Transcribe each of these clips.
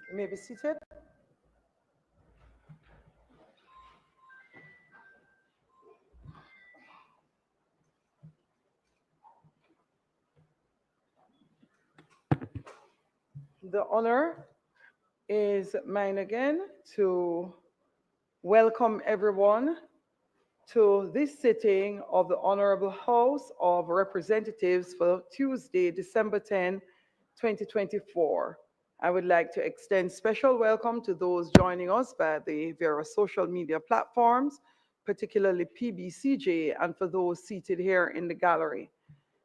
You may be seated. The honor is mine again to welcome everyone to this sitting of the Honorable House of Representatives for Tuesday, December 10, 2024. I would like to extend special welcome to those joining us by the various social media platforms, particularly PBCJ, and for those seated here in the gallery.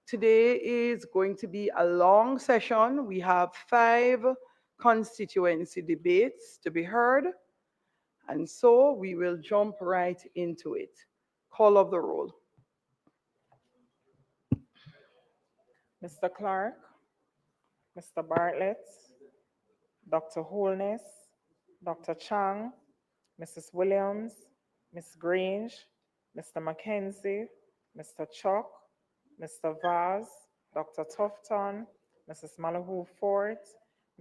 Today is going to be a long session. We have 5 constituency debates to be heard, and so we will jump right into it. Call of the roll. Mr. Clark, Mr. Bartlett, Dr. Holness, Dr. Chang, Mrs. Williams, Ms. Grange, Mr. Mackenzie, Mr. Chuck, Mr. Vaz, Dr. Tufton, Mrs. Malahoo Fort,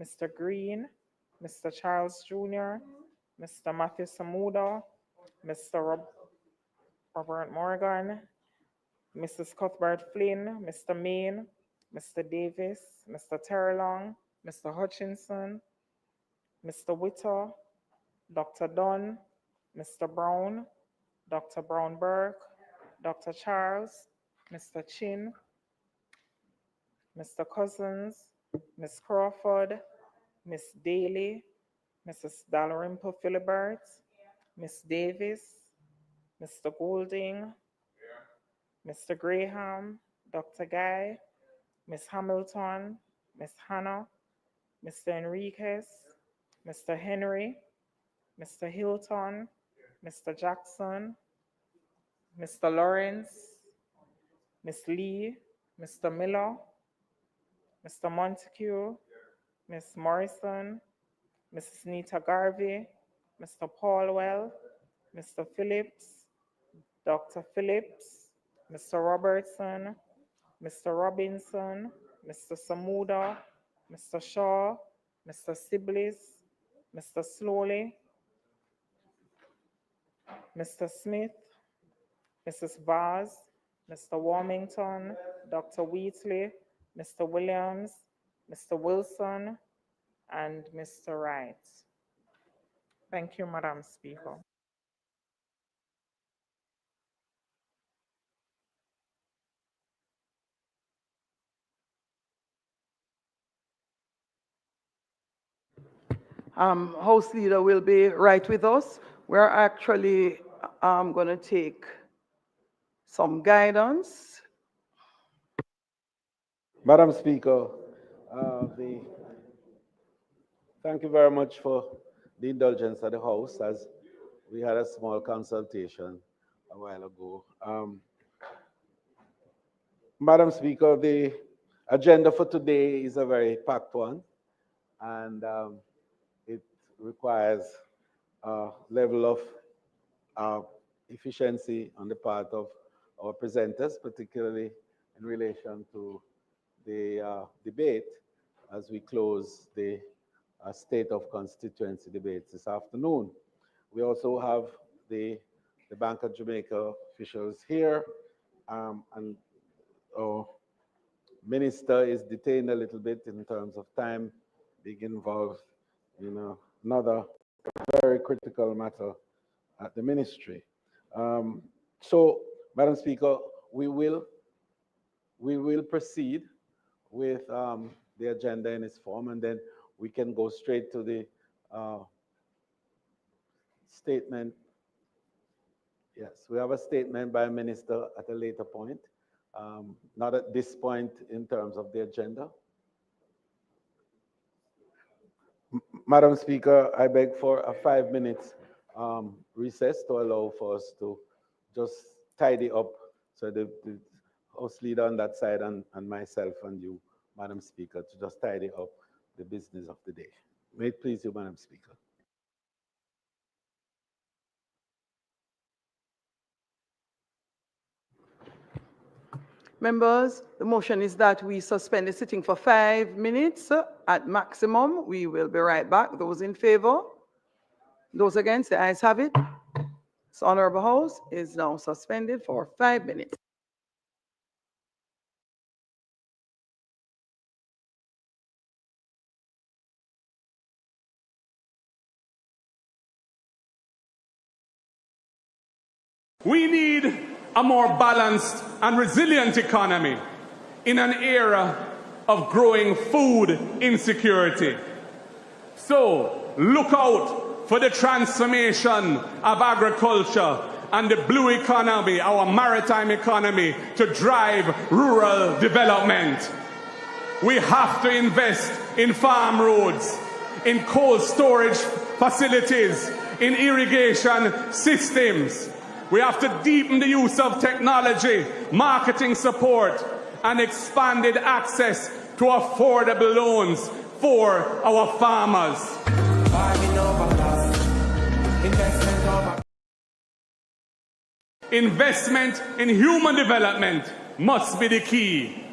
Mr. Green, Mr. Charles Jr., Mr. Matthew Samuda, Mr. Robert Morgan, Mrs. Cuthbert Flynn, Mr. Main, Mr. Davis, Mr. Terrelong, Mr. Hutchinson, Mr. Witter, Dr. Dunn, Mr. Brown, Dr. Brown Burke, Dr. Charles, Mr. Chin, Mr. Cousins, Ms. Crawford, Miss Daly, Mrs. Dalrymple Philibert, Miss Davis, Mr. Golding, Mr. Graham, Dr. Guy, Miss Hamilton, Miss Hannah, Mr. Enriquez, Mr. Henry, Mr. Hilton, Mr. Jackson, Mr. Lawrence, Miss Lee, Mr. Miller, Mr. Montague, Miss Morrison, Mrs. Nita Garvey, Mr. Paulwell, Mr. Phillips, Dr. Phillips, Mr. Robertson, Mr. Robinson, Mr. Samuda, Mr. Shaw, Mr. Siblis, Mr. Slowly, Mr. Smith, Mrs. Vaz, Mr. Warmington, Dr. Wheatley, Mr. Williams, Mr. Wilson, and Mr. Wright. Thank you, Madam Speaker. House leader will be right with us. We're actually going to take some guidance. Madam Speaker, thank you very much for the indulgence of the House, as we had a small consultation a while ago. Madam Speaker, the agenda for today is a very packed one, and it requires a level of efficiency on the part of our presenters, particularly in relation to the debate as we close the State of Constituency debates this afternoon. We also have the Bank of Jamaica officials here, and our minister is detained a little bit in terms of time, being involved in another very critical matter at the ministry. So, Madam Speaker, we will proceed with the agenda in its form, and then we can go straight to the statement. Yes, we have a statement by a minister at a later point, not at this point in terms of the agenda. Madam Speaker, I beg for a 5 minutes recess to allow for us to just tidy up, so the House leader on that side and myself and you, Madam Speaker, to just tidy up the business of the day. May it please you, Madam Speaker. Members, the motion is that we suspend the sitting for 5 minutes at maximum. We will be right back. Those in favor? Those against? The ayes have it. This Honorable House is now suspended for 5 minutes. We need a more balanced and resilient economy in an era of growing food insecurity. So look out for the transformation of agriculture and the blue economy, our maritime economy, to drive rural development. We have to invest in farm roads, in cold storage facilities, in irrigation systems. We have to deepen the use of technology, marketing support, and expanded access to affordable loans for our farmers. Investment in human development must be the key.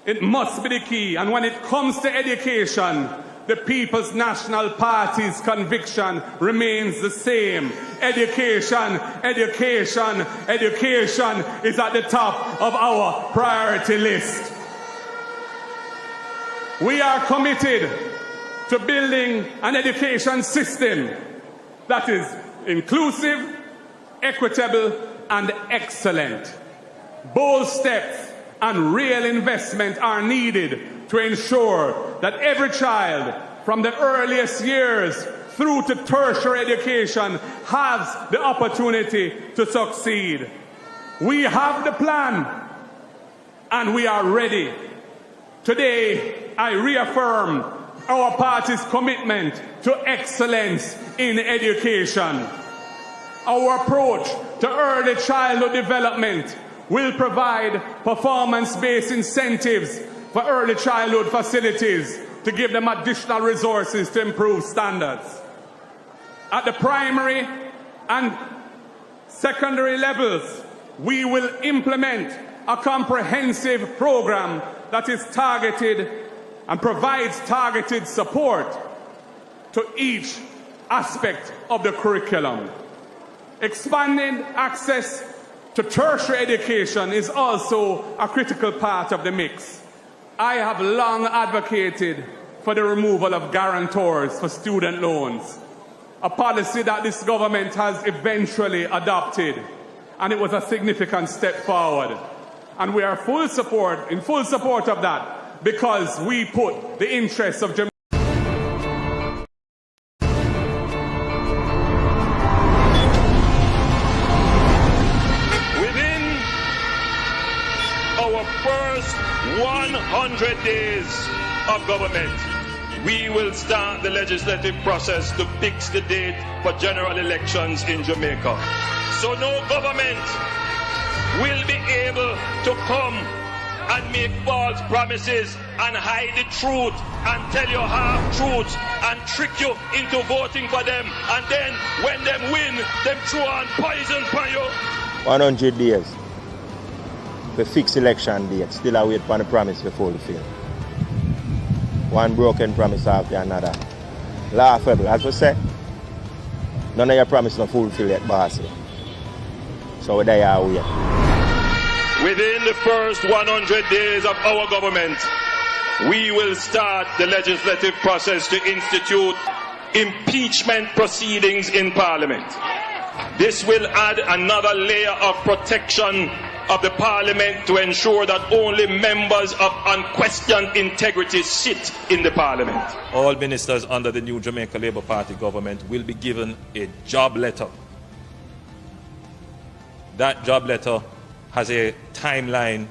It must be the key. And when it comes to education, the People's National Party's conviction remains the same. Education, education, education is at the top of our priority list. We are committed to building an education system that is inclusive, equitable, and excellent. Bold steps and real investment are needed to ensure that every child, from the earliest years through to tertiary education, has the opportunity to succeed. We have the plan, and we are ready. Today, I reaffirm our party's commitment to excellence in education. Our approach to early childhood development will provide performance-based incentives for early childhood facilities to give them additional resources to improve standards. At the primary and secondary levels, we will implement a comprehensive program that is targeted and provides targeted support to each aspect of the curriculum. Expanding access to tertiary education is also a critical part of the mix. I have long advocated for the removal of guarantors for student loans, a policy that this government has eventually adopted, and it was a significant step forward. And we are in full support of that, because we put the interests of Jamaica. Within our first 100 days of government, we will start the legislative process to fix the date for general elections in Jamaica. So no government will be able to come and make false promises and hide the truth and tell you half-truths and trick you into voting for them, and then when them win, them throw on poison for you. 100 days. We fix election date, still await for the promise to fulfill. One broken promise after another. Laughable, as we say. None of your promise not fulfill yet, boss. So they are waiting. Within the first 100 days of our government, we will start the legislative process to institute impeachment proceedings in Parliament. This will add another layer of protection of the Parliament to ensure that only members of unquestioned integrity sit in the Parliament. All ministers under the new Jamaica Labour Party government will be given a job letter. That job letter has a timeline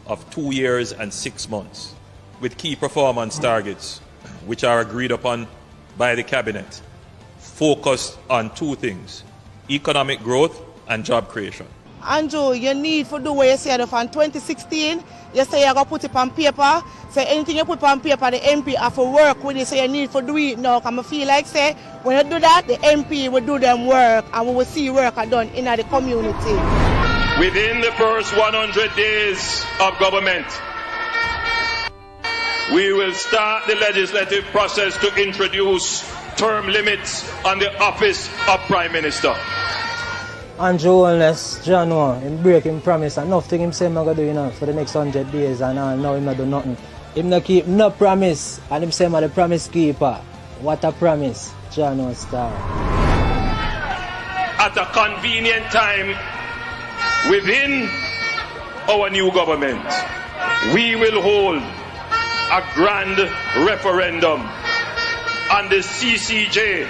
of 2 years and 6 months with key performance targets which are agreed upon by the cabinet, focused on two things: economic growth and job creation. Andrew, you need to do what you said from 2016. You say you're going to put it on paper. So anything you put on paper, the MP have to work with it. So you need to do it now. I feel like say when you do that, the MP will do them work and we will see work done in the community. Within the first 100 days of government, we will start the legislative process to introduce term limits on the office of Prime Minister. Andrew Holness, John, him break him promise and nothing him say him gonna do, you know, for the next 100 days and now him not do nothing. Him not keep no promise and him say him the promise keeper. What a promise, John Star. At a convenient time within our new government, we will hold a grand referendum on the CCJ,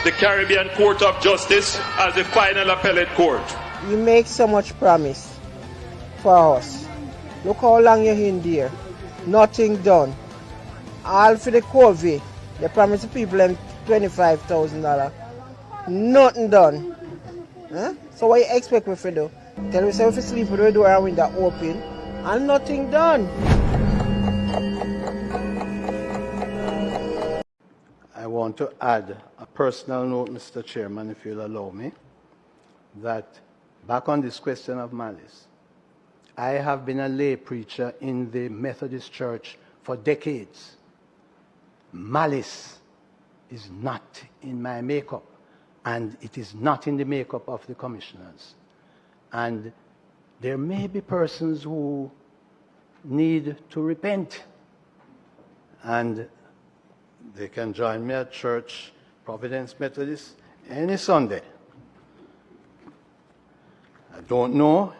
the Caribbean Court of Justice, as the final appellate court. You make so much promise for us. Look how long you're in there. Nothing done. All for the COVID. They promised the people them $25,000. Nothing done. Huh? So what you expect me to do? Tell me say if you sleep with the door and window open and nothing done. I want to add a personal note, Mr. Chairman, if you'll allow me, that back on this question of malice, I have been a lay preacher in the Methodist Church for decades. Malice is not in my makeup, and it is not in the makeup of the commissioners. And there may be persons who need to repent, and they can join me at church, Providence Methodist, any Sunday. I don't know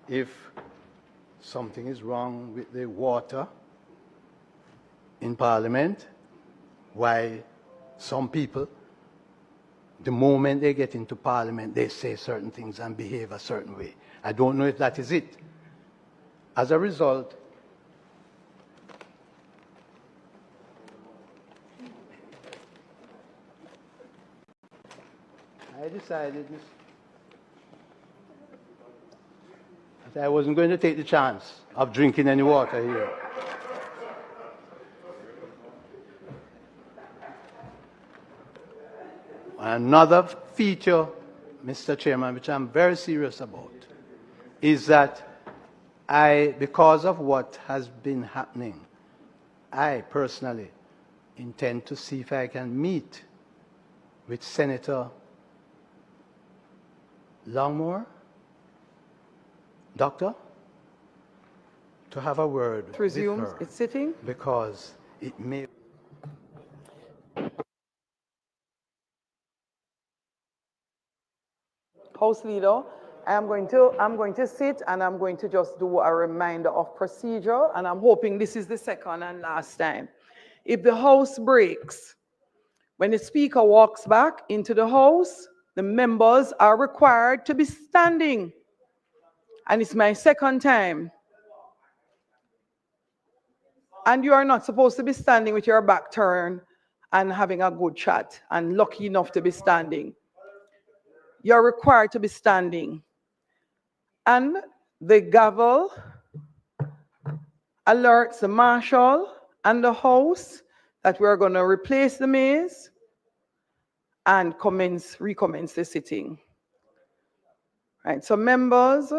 if something is wrong with the water in Parliament, why some people, the moment they get into Parliament, they say certain things and behave a certain way. I don't know if that is it. As a result, I decided that I wasn't going to take the chance of drinking any water here. Another feature, Mr. Chairman, which I'm very serious about, is that because of what has been happening, I personally intend to see if I can meet with Senator Longmore, Doctor, to have a word It resumes with her, its sitting. because it may... House Leader, I'm going to sit and I'm going to just do a reminder of procedure, and I'm hoping this is the second and last time. If the House breaks, when the Speaker walks back into the House, the members are required to be standing. And it's my second time. And you are not supposed to be standing with your back turned and having a good chat and lucky enough to be standing. You're required to be standing. And the gavel alerts the marshal and the House that we're going to replace the maze and recommence the sitting. Right, so members,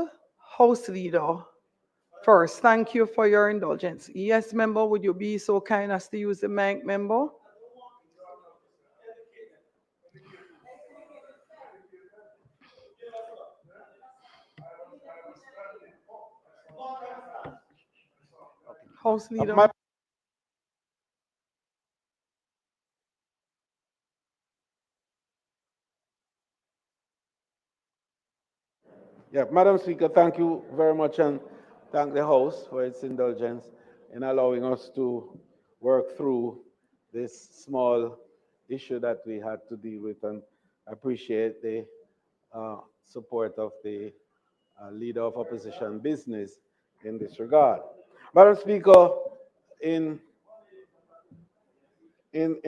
House Leader, first, thank you for your indulgence. Yes, member, would you be so kind as to use the mic, member? House Leader. Yeah, Madam Speaker, thank you very much, and thank the House for its indulgence in allowing us to work through this small issue that we had to deal with, and I appreciate the support of the Leader of Opposition Business in this regard. Madam Speaker, in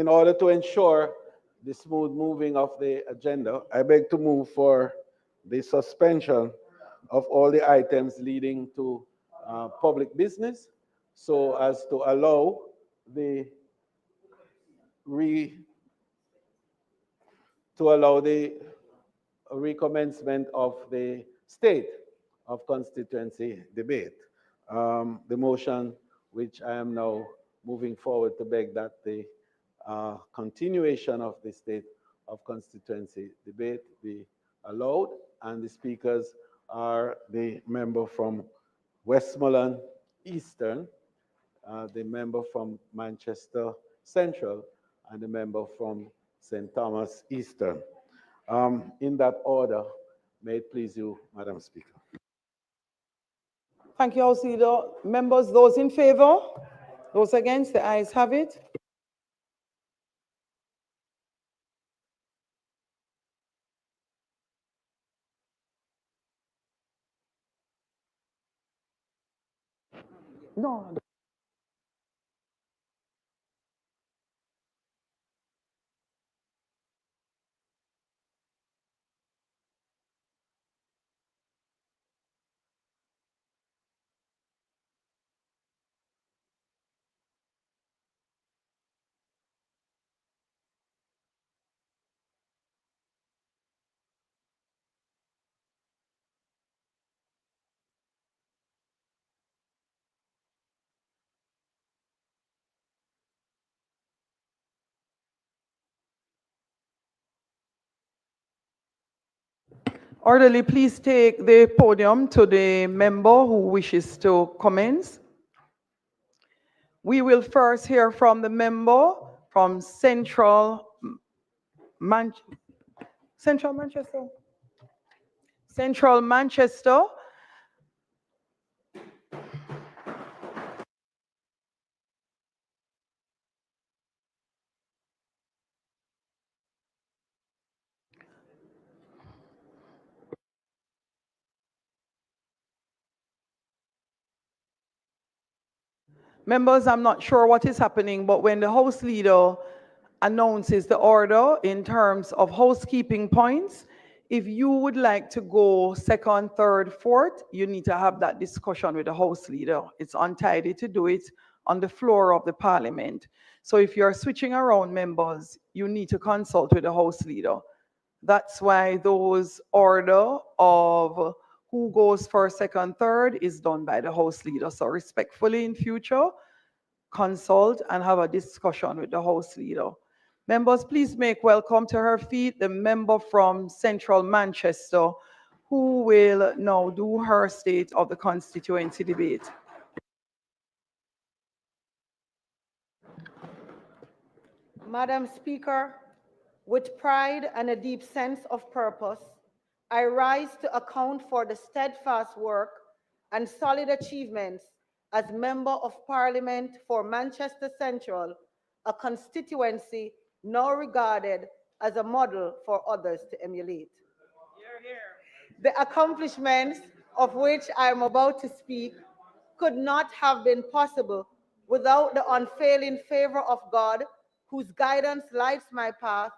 order to ensure the smooth moving of the agenda, I beg to move for the suspension of all the items leading to public business, so as to allow the recommencement of the state of constituency debate. The motion which I am now moving forward to beg that the continuation of the state of constituency debate be allowed, and the speakers are the member from Westmoreland Eastern, the member from Manchester Central, and the member from St. Thomas Eastern. In that order, may it please you, Madam Speaker. Thank you, House Leader. Members, those in favor? Those against? The ayes have it. No. Orderly, please take the podium to the member who wishes to commence. We will first hear from the member from Central Manchester. Central Manchester. Members, I'm not sure what is happening, but when the House Leader announces the order in terms of housekeeping points, if you would like to go second, third, fourth, you need to have that discussion with the House Leader. It's untidy to do it on the floor of the Parliament. So if you're switching around, members, you need to consult with the House Leader. That's why those order of who goes first, second, third is done by the House Leader. So respectfully in future, consult and have a discussion with the House Leader. Members, please make welcome to her feet the member from Central Manchester, who will now do her state of the constituency debate. Madam Speaker, with pride and a deep sense of purpose, I rise to account for the steadfast work and solid achievements as Member of Parliament for Manchester Central, a constituency now regarded as a model for others to emulate. The accomplishments of which I am about to speak could not have been possible without the unfailing favor of God, whose guidance lights my path,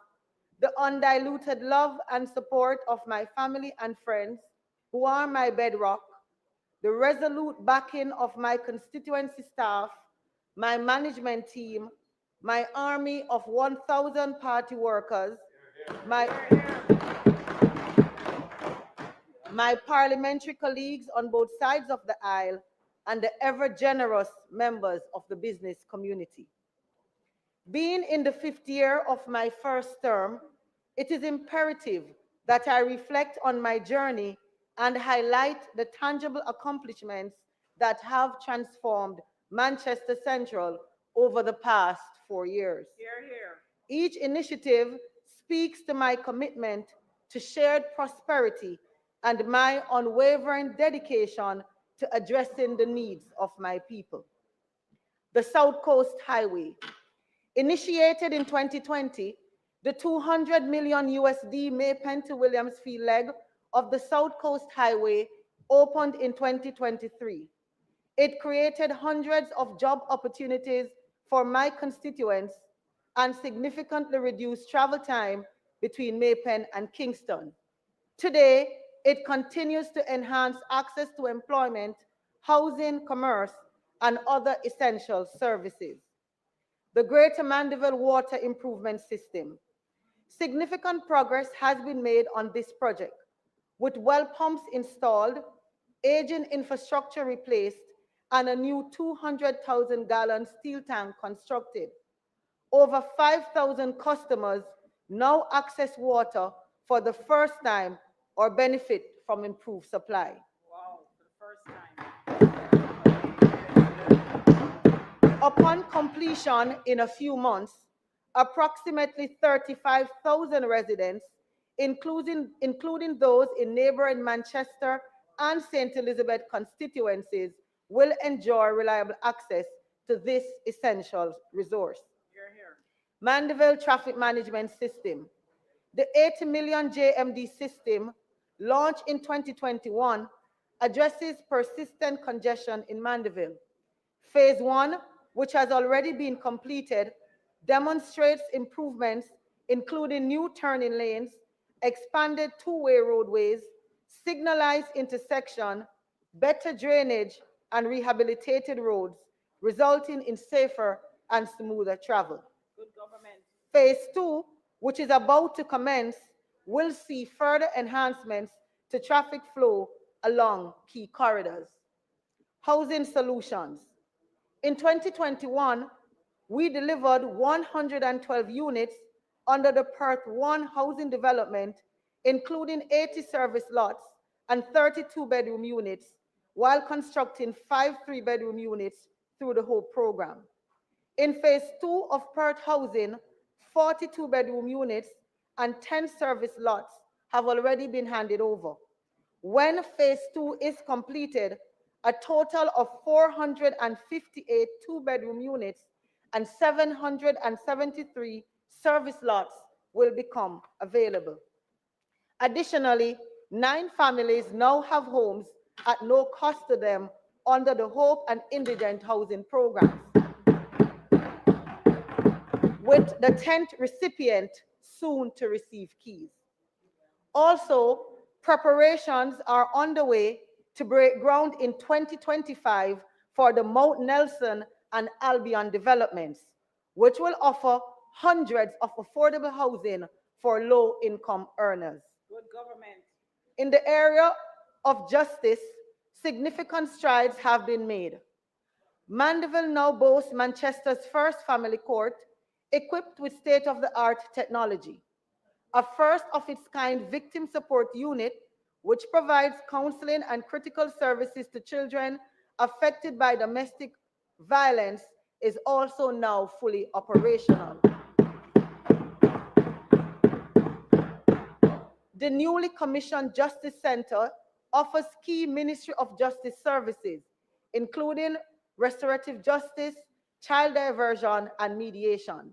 the undiluted love and support of my family and friends, who are my bedrock, the resolute backing of my constituency staff, my management team, my army of 1,000 party workers, my parliamentary colleagues on both sides of the aisle, and the ever-generous members of the business community. Being in the 5th year of my first term, it is imperative that I reflect on my journey and highlight the tangible accomplishments that have transformed Manchester Central over the past 4 years. Each initiative speaks to my commitment to shared prosperity and my unwavering dedication to addressing the needs of my people. The South Coast Highway. Initiated in 2020, the $200 million Maypen to Williamsfield leg of the South Coast Highway opened in 2023. It created hundreds of job opportunities for my constituents and significantly reduced travel time between Maypen and Kingston. Today, it continues to enhance access to employment, housing, commerce, and other essential services. The Greater Mandeville Water Improvement System. Significant progress has been made on this project, with well pumps installed, aging infrastructure replaced, and a new 200,000-gallon steel tank constructed. Over 5,000 customers now access water for the first time or benefit from improved supply. Wow, for the first time. Upon completion in a few months, approximately 35,000 residents, including those in neighboring Manchester and St. Elizabeth constituencies, will enjoy reliable access to this essential resource. Mandeville Traffic Management System. The 80 million JMD system, launched in 2021, addresses persistent congestion in Mandeville. Phase 1, which has already been completed, demonstrates improvements including new turning lanes, expanded two-way roadways, signalized intersection, better drainage, and rehabilitated roads, resulting in safer and smoother travel. Good government. Phase 2, which is about to commence, will see further enhancements to traffic flow along key corridors. Housing solutions. In 2021, we delivered 112 units under the Perth 1 housing development, including 80 service lots and 32 bedroom units, while constructing 5 3-bedroom units through the whole program. In phase 2 of Perth housing, 42 bedroom units and 10 service lots have already been handed over. When phase 2 is completed, a total of 458 two-bedroom units and 773 service lots will become available. Additionally, 9 families now have homes at no cost to them under the Hope and Indigent Housing Programs, with the 10th recipient soon to receive keys. Also, preparations are underway to break ground in 2025 for the Mount Nelson and Albion developments, which will offer hundreds of affordable housing for low-income earners. Good government. In the area of justice, significant strides have been made. Mandeville now boasts Manchester's first family court, equipped with state-of-the-art technology, a first-of-its-kind victim support unit which provides counseling and critical services to children affected by domestic violence is also now fully operational. The newly commissioned Justice Center offers key Ministry of Justice services, including restorative justice, child diversion, and mediation.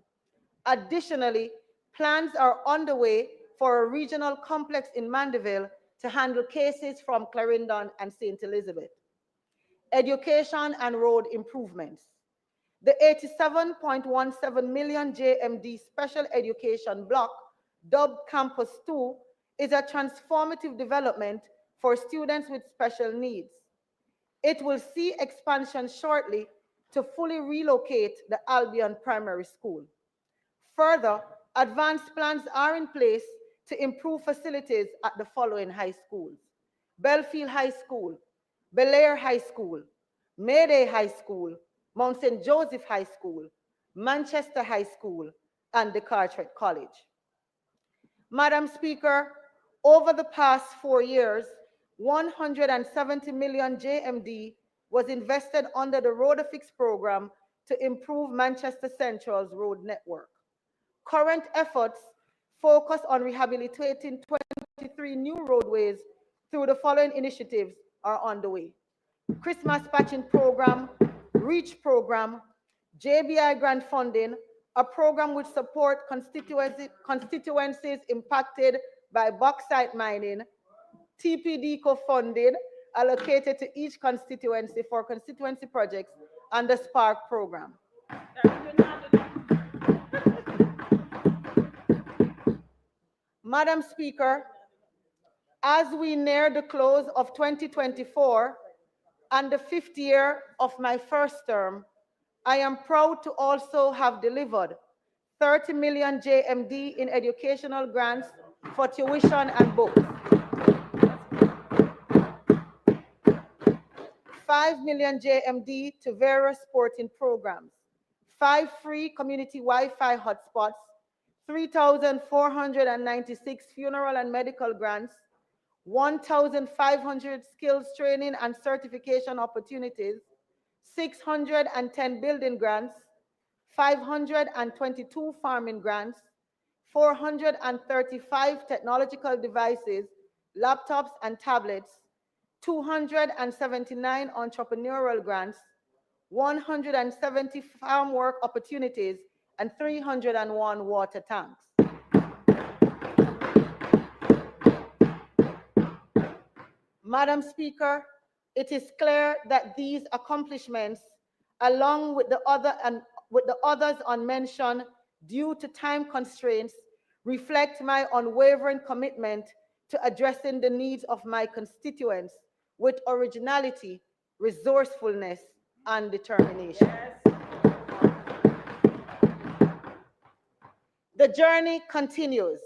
Additionally, plans are underway for a regional complex in Mandeville to handle cases from Clarendon and St. Elizabeth. Education and road improvements. The 87.17 million JMD special education block, dubbed Campus 2, is a transformative development for students with special needs. It will see expansion shortly to fully relocate the Albion Primary School. Further, advanced plans are in place to improve facilities at the following high schools: Belfield High School, Belair High School, Mayday High School, Mount St. Joseph High School, Manchester High School, and the Carteret College. Madam Speaker, over the past 4 years, 170 million JMD was invested under the RoadAfix program to improve Manchester Central's road network. Current efforts focus on rehabilitating 23 new roadways through the following initiatives are underway: Christmas Patching Program, REACH Program, JBI Grant Funding, a program which supports constituencies impacted by bauxite mining, TPD co-funded, allocated to each constituency for constituency projects, and the SPARK program. Madam Speaker, as we near the close of 2024 and the 5th year of my first term, I am proud to also have delivered 30 million JMD in educational grants for tuition and books. 5 million JMD to various sporting programs, 5 free community Wi-Fi hotspots, 3,496 funeral and medical grants, 1,500 skills training and certification opportunities, 610 building grants, 522 farming grants, 435 technological devices, laptops and tablets, 279 entrepreneurial grants, 170 farm work opportunities, and 301 water tanks. Madam Speaker, it is clear that these accomplishments, along with the others unmentioned due to time constraints, reflect my unwavering commitment to addressing the needs of my constituents with originality, resourcefulness, and determination. The journey continues,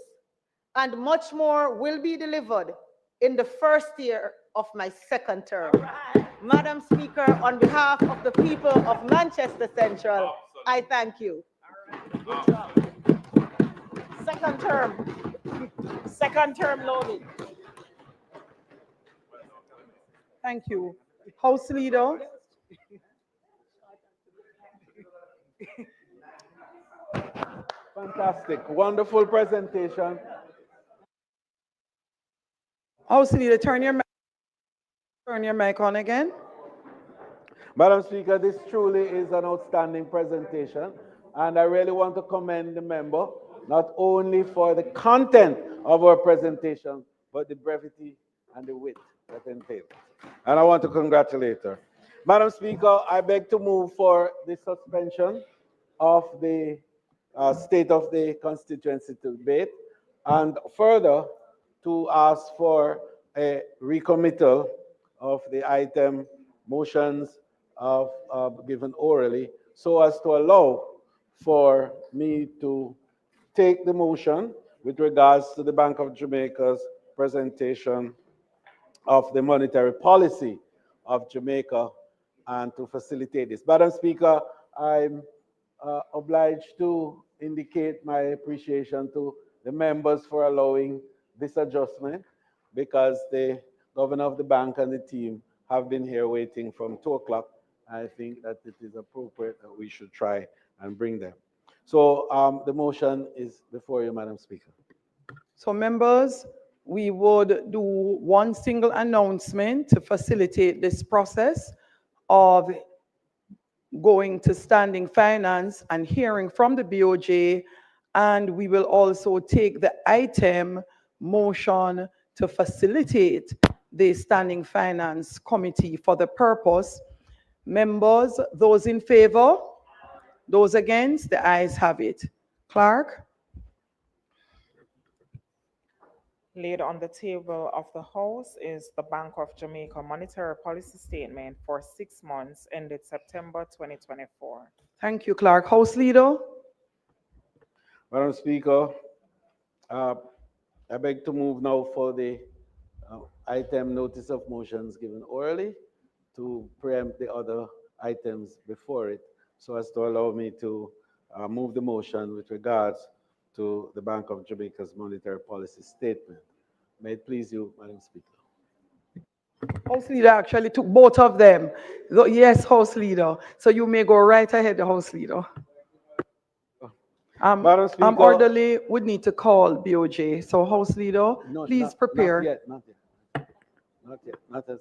and much more will be delivered in the first year of my second term. Madam Speaker, on behalf of the people of Manchester Central, I thank you. Good job. Second term loaded. Thank you. House Leader. Fantastic, wonderful presentation. House Leader, turn your mic on again. Madam Speaker, this truly is an outstanding presentation, and I really want to commend the member, not only for the content of our presentation, but the brevity and the wit that entails. And I want to congratulate her. Madam Speaker, I beg to move for the suspension of the State of the Constituency debate, and further to ask for a recommittal of the item motions given orally, so as to allow for me to take the motion with regards to the Bank of Jamaica's presentation of the monetary policy of Jamaica and to facilitate this. Madam Speaker, I'm obliged to indicate my appreciation to the members for allowing this adjustment, because the governor of the bank and the team have been here waiting from 2 o'clock. I think that it is appropriate that we should try and bring them. So the motion is before you, Madam Speaker. So members, we would do one single announcement to facilitate this process of going to standing finance and hearing from the BOJ, and we will also take the item motion to facilitate the standing finance committee for the purpose. Members, those in favor, those against, the ayes have it. Clerk? Laid on the table of the House is the Bank of Jamaica Monetary Policy Statement for 6 months ended September 2024. Thank you, Clerk. House Leader? Madam Speaker, I beg to move now for the item notice of motions given orally to preempt the other items before it, so as to allow me to move the motion with regards to the Bank of Jamaica's monetary policy statement. May it please you, Madam Speaker. House Leader actually took both of them. Yes, House Leader. So you may go right ahead, House Leader. Madam Speaker, orderly would need to call BOJ. So House Leader, no, please prepare. Not as yet.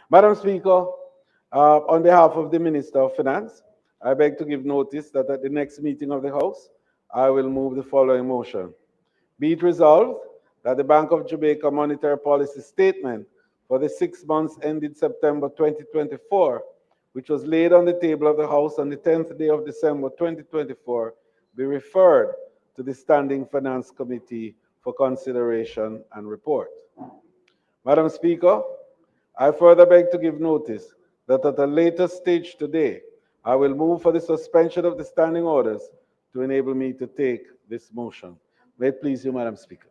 Madam Speaker, on behalf of the Minister of Finance, I beg to give notice that at the next meeting of the House, I will move the following motion. Be it resolved that the Bank of Jamaica Monetary Policy Statement for the 6 months ended September 2024, which was laid on the table of the House on the 10th day of December 2024, be referred to the Standing Finance Committee for consideration and report. Madam Speaker, I further beg to give notice that at a later stage today, I will move for the suspension of the standing orders to enable me to take this motion. May it please you, Madam Speaker.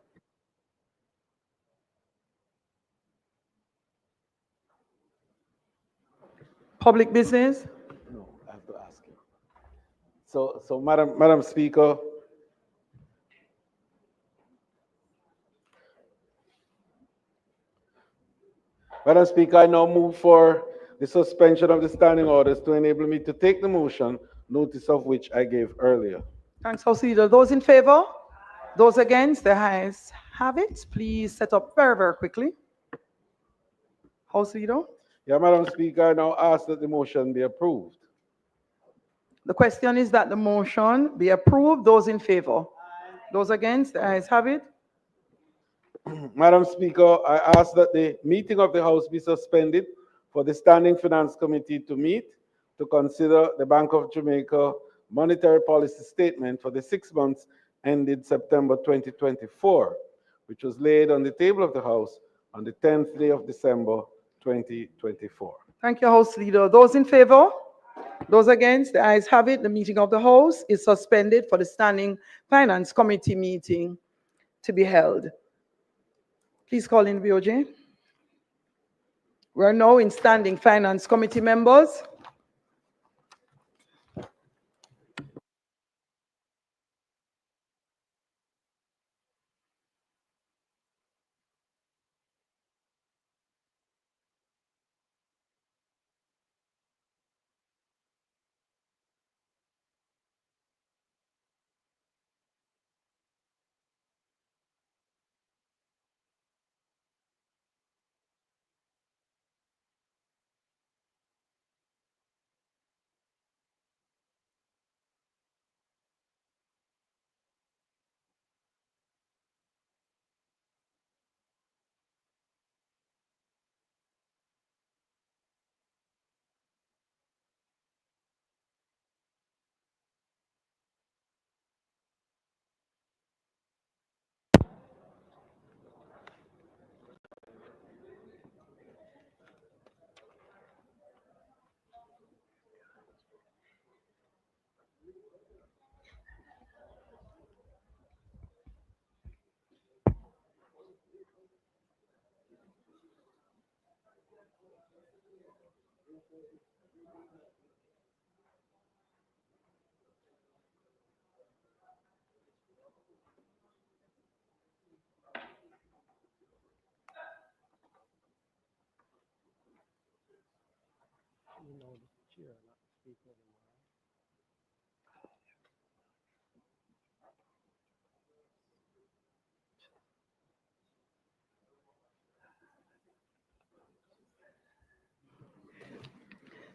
Public business? No, I have to ask you. So Madam Speaker, Madam Speaker, I now move for the suspension of the standing orders to enable me to take the motion, notice of which I gave earlier. Thanks, House Leader. Those in favor? Those against? The ayes have it. Please set up very, very quickly. House Leader? Yeah, Madam Speaker, I now ask that the motion be approved. The question is that the motion be approved. Those in favor? Those against? The ayes have it. Madam Speaker, I ask that the meeting of the House be suspended for the Standing Finance Committee to meet to consider the Bank of Jamaica monetary policy statement for the 6 months ended September 2024, which was laid on the table of the House on the 10th day of December 2024. Thank you, House Leader. Those in favor? Those against? The ayes have it. The meeting of the House is suspended for the Standing Finance Committee meeting to be held. Please call in VOJ. We are now in Standing Finance Committee members.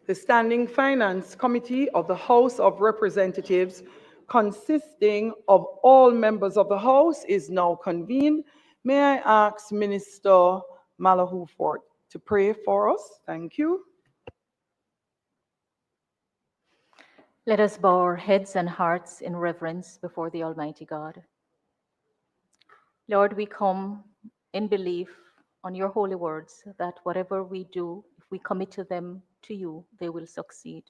The Standing Finance Committee of the House of Representatives, consisting of all members of the House, is now convened. May I ask Minister Malahoo Fort to pray for us? Thank you. Let us bow our heads and hearts in reverence before the Almighty God. Lord, we come in belief on your holy words that whatever we do, if we commit to them to you, they will succeed.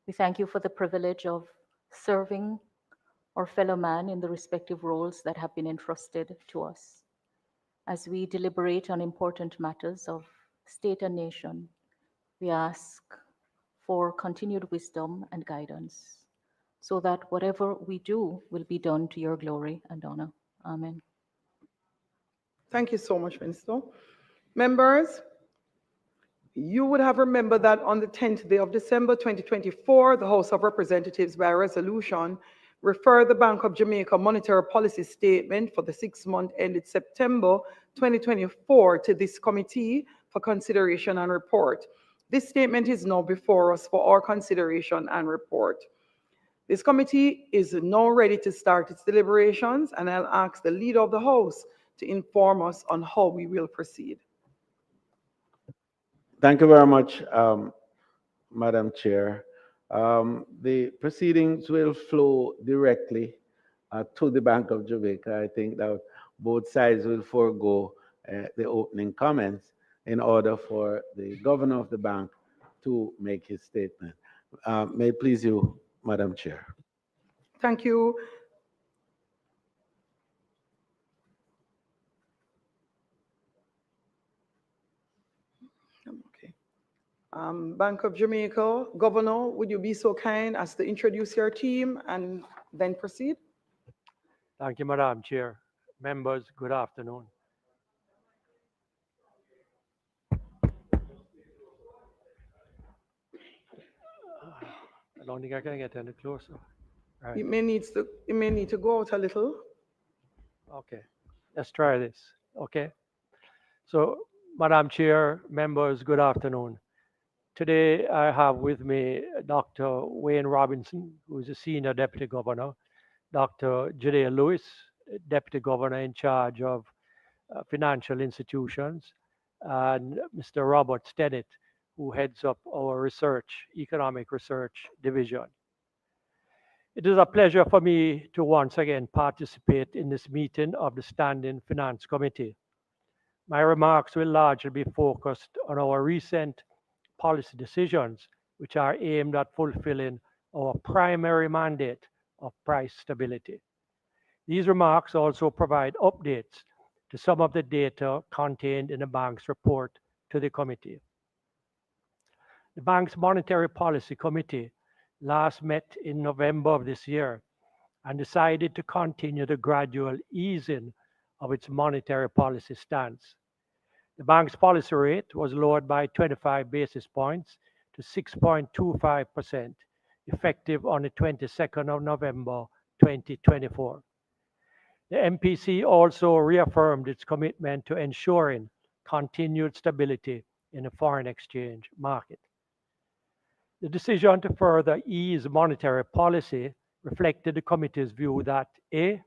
We thank you for the privilege of serving our fellow man in the respective roles that have been entrusted to us. As we deliberate on important matters of state and nation, we ask for continued wisdom and guidance, so that whatever we do will be done to your glory and honor. Amen. Thank you so much, Minister. Members, you would have remembered that on the 10th day of December 2024, the House of Representatives, by resolution, referred the Bank of Jamaica monetary policy statement for the 6 months ended September 2024 to this committee for consideration and report. This statement is now before us for our consideration and report. This committee is now ready to start its deliberations, and I'll ask the leader of the House to inform us on how we will proceed. Thank you very much, Madam Chair. The proceedings will flow directly to the Bank of Jamaica. I think that both sides will forego the opening comments in order for the governor of the bank to make his statement. May it please you, Madam Chair. Thank you. Okay. Bank of Jamaica, Governor, would you be so kind as to introduce your team and then proceed? Thank you, Madam Chair. Members, good afternoon. I don't think I can get any closer. Right. It may need to go out a little. Okay, let's try this. Okay. So, Madam Chair, members, good afternoon. Today I have with me Dr. Wayne Robinson, who is a Senior Deputy Governor, Dr. Jadea Lewis, Deputy Governor in charge of financial institutions, and Mr. Robert Stennett, who heads up our economic research division. It is a pleasure for me to once again participate in this meeting of the Standing Finance Committee. My remarks will largely be focused on our recent policy decisions, which are aimed at fulfilling our primary mandate of price stability. These remarks also provide updates to some of the data contained in the bank's report to the committee. The bank's Monetary Policy Committee last met in November of this year and decided to continue the gradual easing of its monetary policy stance. The bank's policy rate was lowered by 25 basis points to 6.25%, effective on the 22nd of November 2024. The MPC also reaffirmed its commitment to ensuring continued stability in the foreign exchange market. The decision to further ease monetary policy reflected the committee's view that A,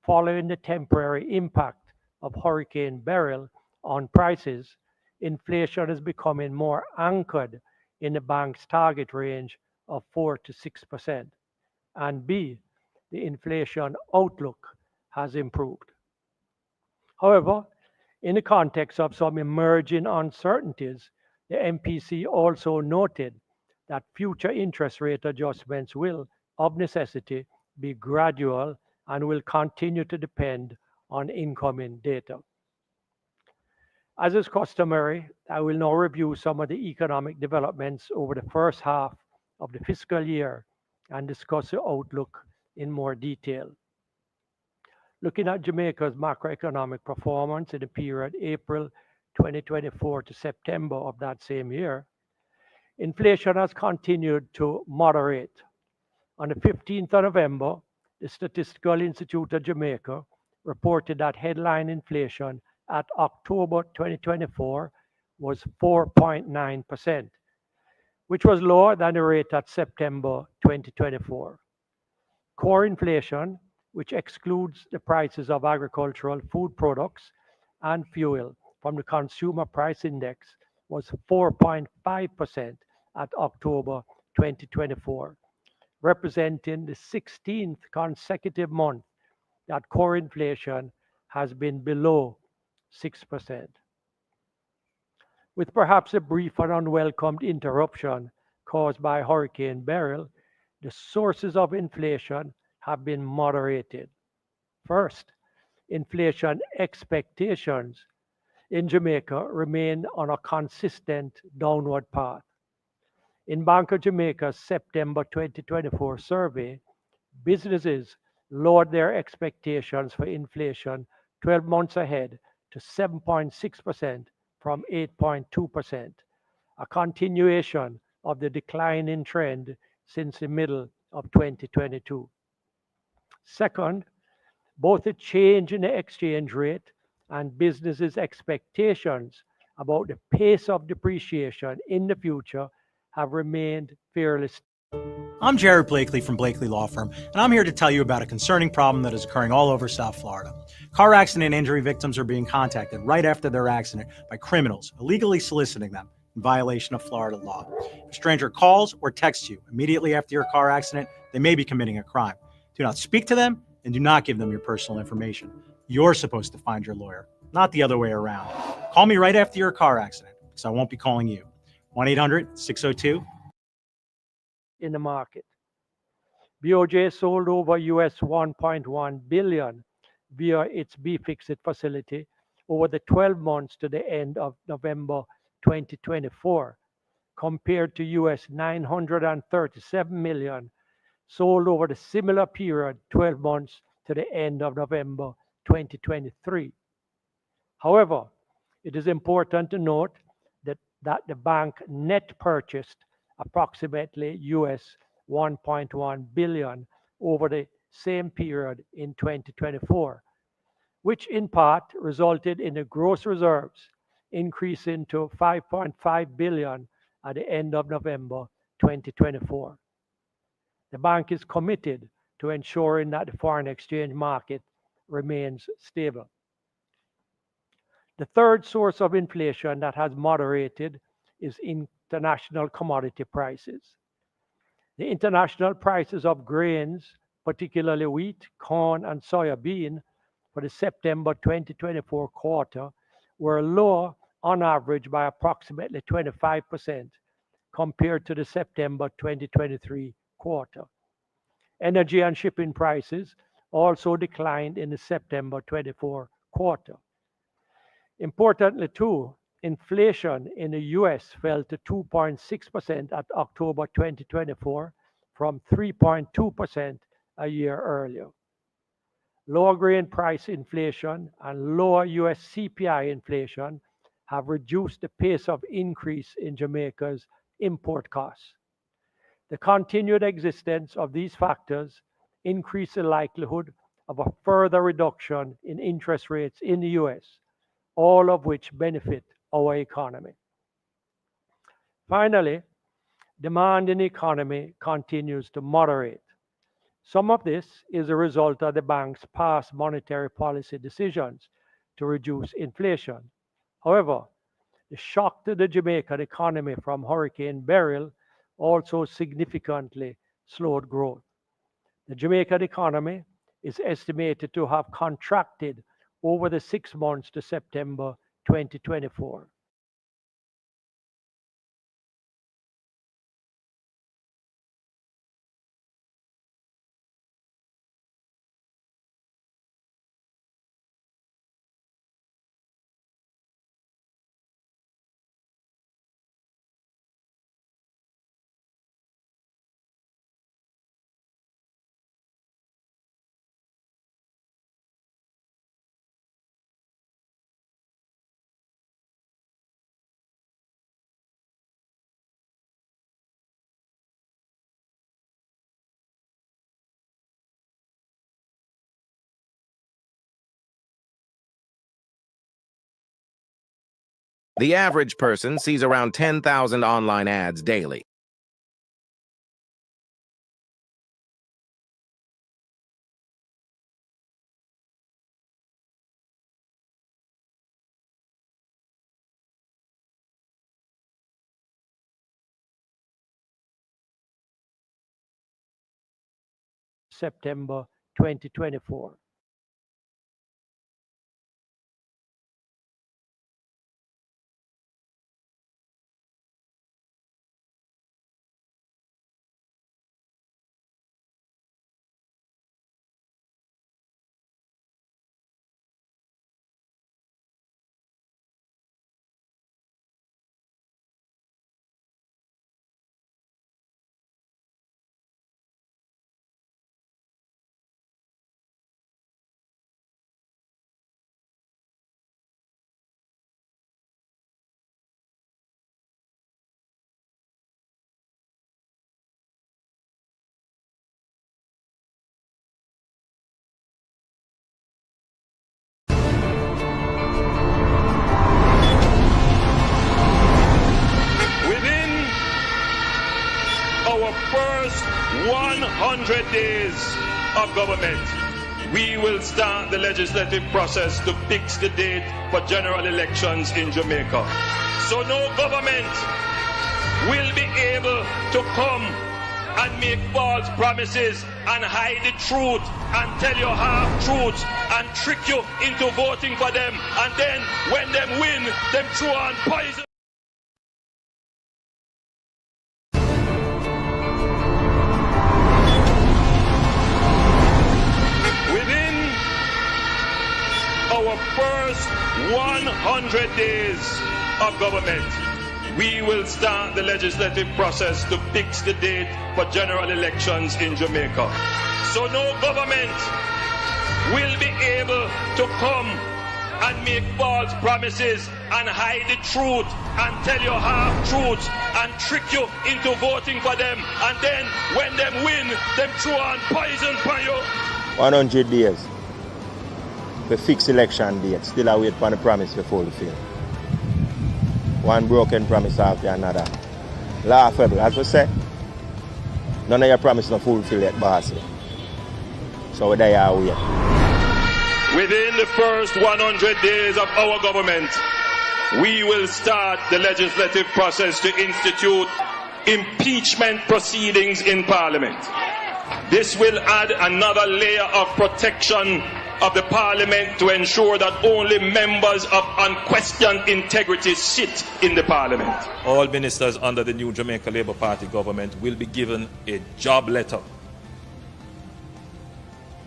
following the temporary impact of Hurricane Beryl on prices, inflation is becoming more anchored in the bank's target range of 4 to 6%, and B, the inflation outlook has improved. However, in the context of some emerging uncertainties, the MPC also noted that future interest rate adjustments will, of necessity, be gradual and will continue to depend on incoming data. As is customary, I will now review some of the economic developments over the first half of the fiscal year and discuss the outlook in more detail. Looking at Jamaica's macroeconomic performance in the period April 2024 to September of that same year, inflation has continued to moderate. On the 15th of November, the Statistical Institute of Jamaica reported that headline inflation at October 2024 was 4.9%, which was lower than the rate at September 2024. Core inflation, which excludes the prices of agricultural food products and fuel from the Consumer Price Index, was 4.5% at October 2024, representing the 16th consecutive month that core inflation has been below 6%. With perhaps a brief and unwelcomed interruption caused by Hurricane Beryl, the sources of inflation have been moderated. First, inflation expectations in Jamaica remain on a consistent downward path. In Bank of Jamaica's September 2024 survey, businesses lowered their expectations for inflation 12 months ahead to 7.6% from 8.2%, a continuation of the declining trend since the middle of 2022. Second, both the change in the exchange rate and businesses' expectations about the pace of depreciation in the future have remained fairly stable. I'm Jared Blakely from Blakely Law Firm, and I'm here to tell you about a concerning problem that is occurring all over South Florida. Car accident injury victims are being contacted right after their accident by criminals, illegally soliciting them in violation of Florida law. If a stranger calls or texts you immediately after your car accident, they may be committing a crime. Do not speak to them and do not give them your personal information. You're supposed to find your lawyer, not the other way around. Call me right after your car accident, because I won't be calling you. 1-800-602 in the market. BOJ sold over US 1.1 billion via its BFixit facility over the 12 months to the end of November 2024, compared to US 937 million sold over the similar period 12 months to the end of November 2023. However, it is important to note that the bank net purchased approximately US 1.1 billion over the same period in 2024, which in part resulted in the gross reserves increasing to 5.5 billion at the end of November 2024. The bank is committed to ensuring that the foreign exchange market remains stable. The third source of inflation that has moderated is international commodity prices. The international prices of grains, particularly wheat, corn, and soybean, for the September 2024 quarter were lower on average by approximately 25% compared to the September 2023 quarter. Energy and shipping prices also declined in the September 24 quarter. Importantly, too, inflation in the US fell to 2.6% at October 2024 from 3.2% a year earlier. Lower grain price inflation and lower US CPI inflation have reduced the pace of increase in Jamaica's import costs. The continued existence of these factors increase the likelihood of a further reduction in interest rates in the US, all of which benefit our economy. Finally, demand in the economy continues to moderate. Some of this is a result of the bank's past monetary policy decisions to reduce inflation. However, the shock to the Jamaican economy from Hurricane Beryl also significantly slowed growth. The Jamaican economy is estimated to have contracted over the 6 months to September 2024. The average person sees around 10,000 online ads daily. September 2024. Our first 100 days of government, we will start the legislative process to fix the date for general elections in Jamaica. So no government will be able to come and make false promises and hide the truth and tell you half-truths and trick you into voting for them, and then when them win, them throw on poison. Our first 100 days of government, we will start the legislative process to fix the date for general elections in Jamaica. So no government will be able to come and make false promises and hide the truth and tell you half-truths and trick you into voting for them, and then when them win, them throw on poison for you. 100 days to fix election date, still await for the promise to fulfill. One broken promise after another. Laughable, as we say. None of your promise not fulfill yet, boss. So there you wait. Within the first 100 days of our government, we will start the legislative process to institute impeachment proceedings in Parliament. This will add another layer of protection of the Parliament to ensure that only members of unquestioned integrity sit in the Parliament. All ministers under the new Jamaica Labour Party government will be given a job letter.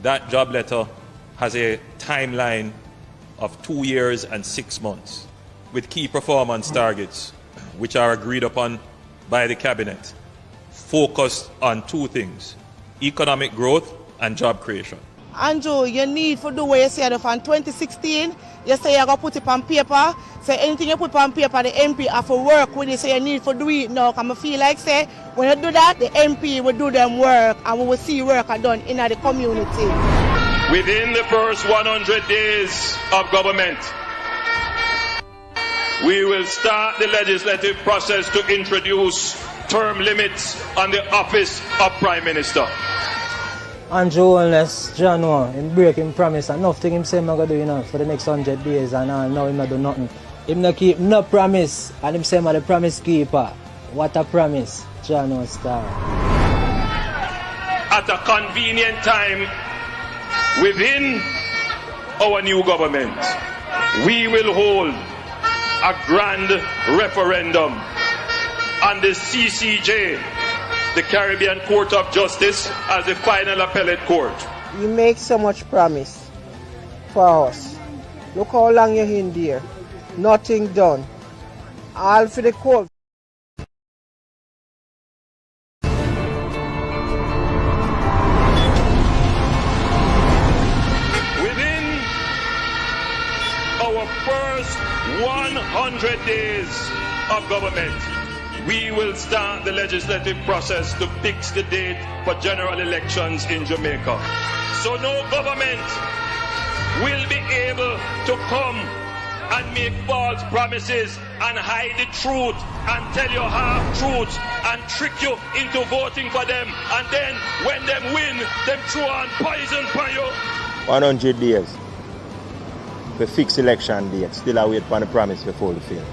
That job letter has a timeline of 2 years and 6 months with key performance targets which are agreed upon by the cabinet, focused on two things: economic growth and job creation. Andrew, you need to do what you said from 2016. You say you're going to put it on paper. Say anything you put on paper, the MP have to work with it. So you need to do it now. Because I feel like say when you do that, the MP will do them work and we will see work done in the community. Within the first 100 days of government, we will start the legislative process to introduce term limits on the office of Prime Minister. Andrew Holness, January, him break him promise and nothing him say I'm going to do, you know, for the next 100 days and all, now him not do nothing. Him not keep no promise and him say I'm the promise keeper. What a promise, January Star. At a convenient time within our new government, we will hold a grand referendum on the CCJ, the Caribbean Court of Justice, as the final appellate court. You make so much promise for us. Look how long you're in there. Nothing done. All for the court. Within our first 100 days of government, we will start the legislative process to fix the date for general elections in Jamaica. So no government will be able to come and make false promises and hide the truth and tell you half-truths and trick you into voting for them, and then when them win, them throw on poison for you. 100 days to fix election date, still await for the promise to fulfill.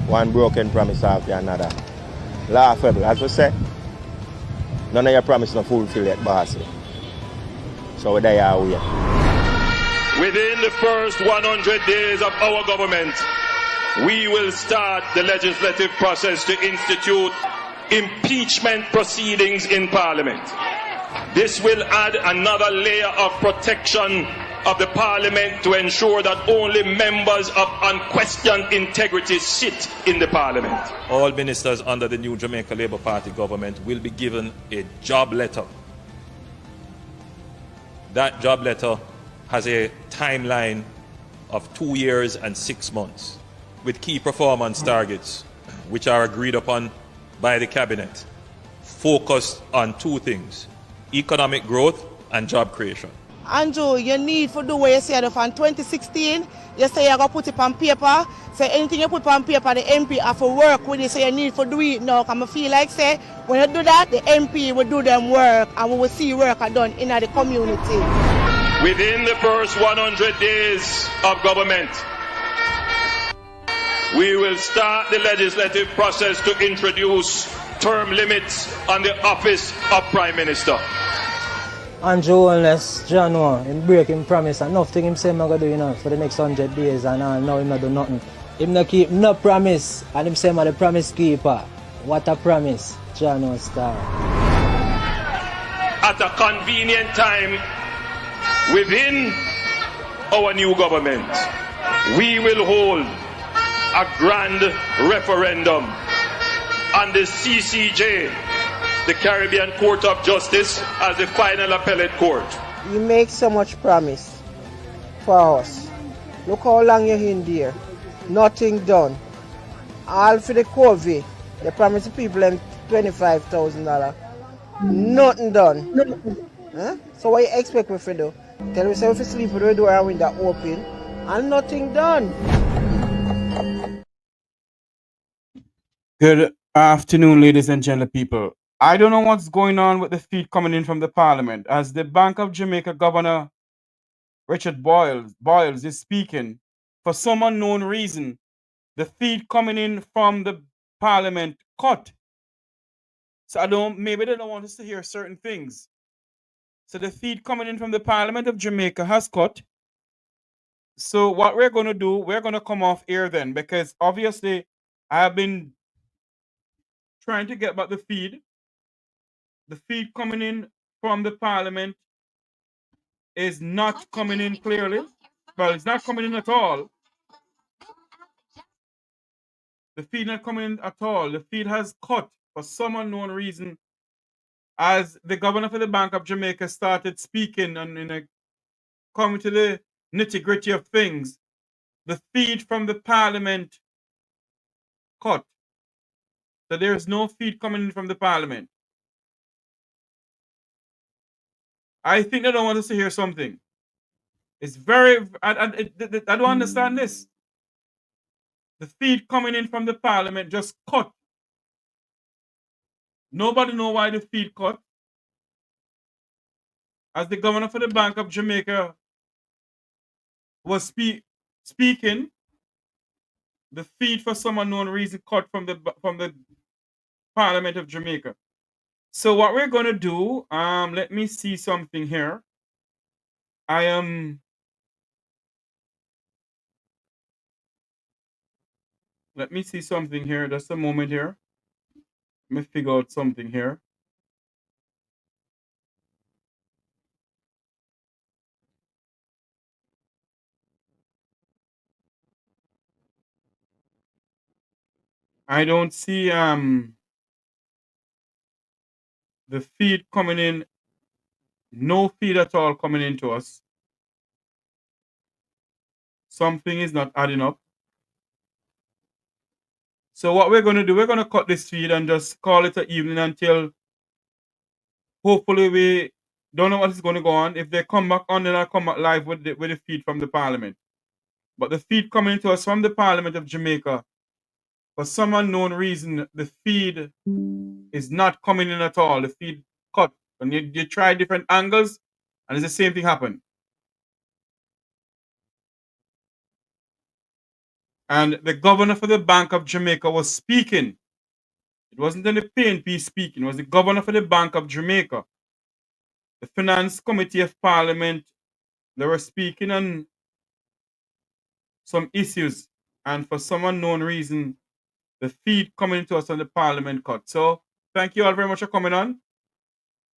One broken promise after another. Laughable, as we say. None of your promise not fulfill yet, boss. So there you wait. Within the first 100 days of our government, we will start the legislative process to institute impeachment proceedings in Parliament. This will add another layer of protection of the Parliament to ensure that only members of unquestioned integrity sit in the Parliament. All ministers under the new Jamaica Labour Party government will be given a job letter. That job letter has a timeline of 2 years and 6 months with key performance targets which are agreed upon by the cabinet, focused on two things: economic growth and job creation. Andrew, you need to do what you said from 2016. You say you're going to put it on paper. Say anything you put on paper, the MP have to work with it. So you need to do it now. Because I feel like say when you do that, the MP will do them work and we will see work done in the community. Within the first 100 days of government, we will start the legislative process to introduce term limits on the office of Prime Minister. Andrew Holness, January, him break him promise and nothing him say I'm going to do, you know, for the next 100 days and all, now him not do nothing. Him not keep no promise and him say I'm the promise keeper. What a promise, January Star. At a convenient time within our new government, we will hold a grand referendum. And the CCJ, the Caribbean Court of Justice, as the final appellate court. You make so much promise for us. Look how long you're in there. Nothing done. All for the COVID, they promise the people them $25,000. Nothing done. Huh? So what you expect me to do? Tell me if you sleep with the door and window open and nothing done. Good afternoon, ladies and gentlemen, people. I don't know what's going on with the feed coming in from the Parliament. As the Bank of Jamaica Governor Richard Boyles is speaking, for some unknown reason, the feed coming in from the Parliament cut. So maybe they don't want us to hear certain things. So the feed coming in from the Parliament of Jamaica has cut. So what we're going to do, we're going to come off air then, because obviously I have been trying to get back the feed. The feed coming in from the Parliament is not coming in clearly. Well, it's not coming in at all. The feed not coming in at all. The feed has cut for some unknown reason as the governor for the Bank of Jamaica started speaking and coming to the nitty-gritty of things. The feed from the Parliament cut. So there is no feed coming in from the Parliament. I think they don't want us to hear something. It's very... I don't understand this. The feed coming in from the Parliament just cut. Nobody know why the feed cut. As the governor for the Bank of Jamaica was speaking, the feed for some unknown reason cut from the Parliament of Jamaica. So what we're going to do, let me see something here. Let me see something here. Just a moment here. Let me figure out something here. I don't see the feed coming in. No feed at all coming into us. Something is not adding up. So what we're going to do, we're going to cut this feed and just call it an evening until hopefully we don't know what is going to go on. If they come back on, then I'll come back live with the feed from the Parliament. But the feed coming into us from the Parliament of Jamaica, for some unknown reason, the feed is not coming in at all. The feed cut. And you try different angles, and it's the same thing happen. And the governor for the Bank of Jamaica was speaking. It wasn't the PNP speaking. It was the governor for the Bank of Jamaica. The Finance Committee of Parliament, they were speaking on some issues. And for some unknown reason, the feed coming to us on the Parliament cut. So thank you all very much for coming on.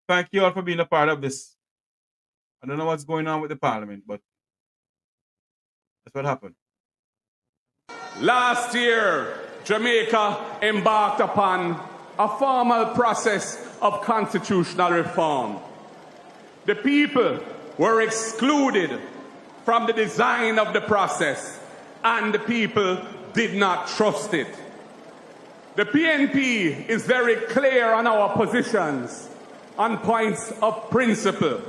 Thank you all for being a part of this. I don't know what's going on with the Parliament, but that's what happened. Last year, Jamaica embarked upon a formal process of constitutional reform. The people were excluded from the design of the process, and the people did not trust it. The PNP is very clear on our positions on points of principle.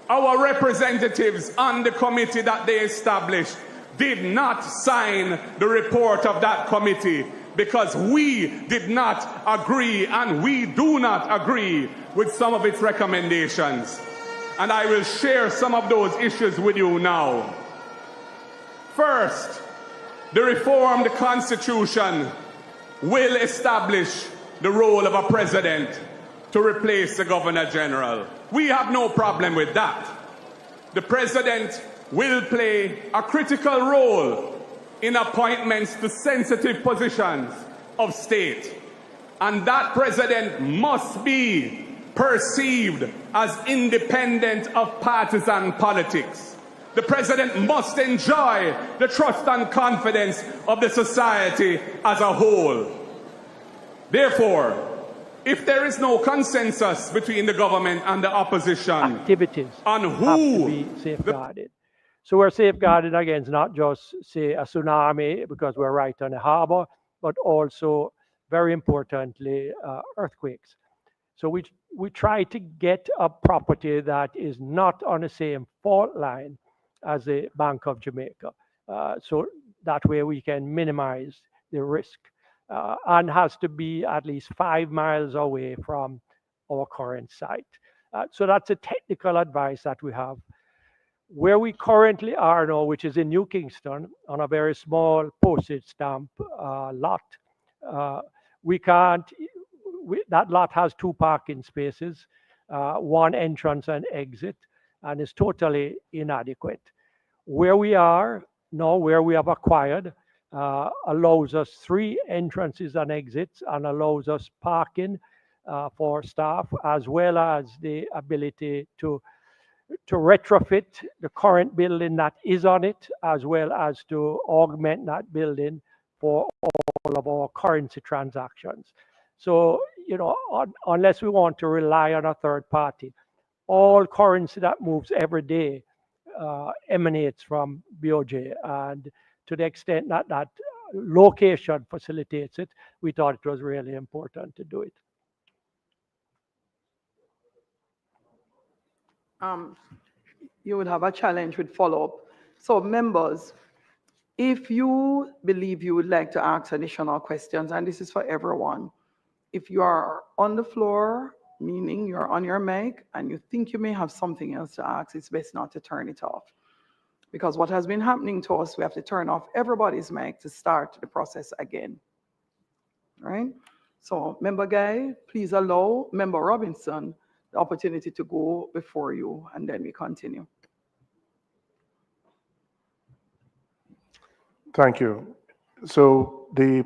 Our representatives on the committee that they established did not sign the report of that committee because we did not agree, and we do not agree with some of its recommendations. And I will share some of those issues with you now. First, the reformed Constitution will establish the role of a president to replace the Governor General. We have no problem with that. The president will play a critical role in appointments to sensitive positions of state. And that president must be perceived as independent of partisan politics. The president must enjoy the trust and confidence of the society as a whole. Therefore, if there is no consensus between the government and the opposition activities on have to who be safeguarded. So we're safeguarded against not just, say, a tsunami because we're right on the harbor, but also, very importantly, earthquakes. So we try to get a property that is not on the same fault line as the Bank of Jamaica. So that way we can minimize the risk, and has to be at least 5 miles away from our current site. So that's a technical advice that we have. Where we currently are now, which is in New Kingston, on a very small postage stamp lot, that lot has 2 parking spaces, 1 entrance and exit, and is totally inadequate. Where we are now, where we have acquired, allows us 3 entrances and exits and allows us parking for staff, as well as the ability to retrofit the current building that is on it, as well as to augment that building for all of our currency transactions. So, unless we want to rely on a third party, all currency that moves every day emanates from BOJ. And to the extent that that location facilitates it, we thought it was really important to do it. You would have a challenge with follow-up. So members, if you believe you would like to ask additional questions, and this is for everyone, if you are on the floor, meaning you're on your mic, and you think you may have something else to ask, it's best not to turn it off. Because what has been happening to us, we have to turn off everybody's mic to start the process again. All right? So Member Guy, please allow Member Robinson the opportunity to go before you, and then we continue. Thank you. So the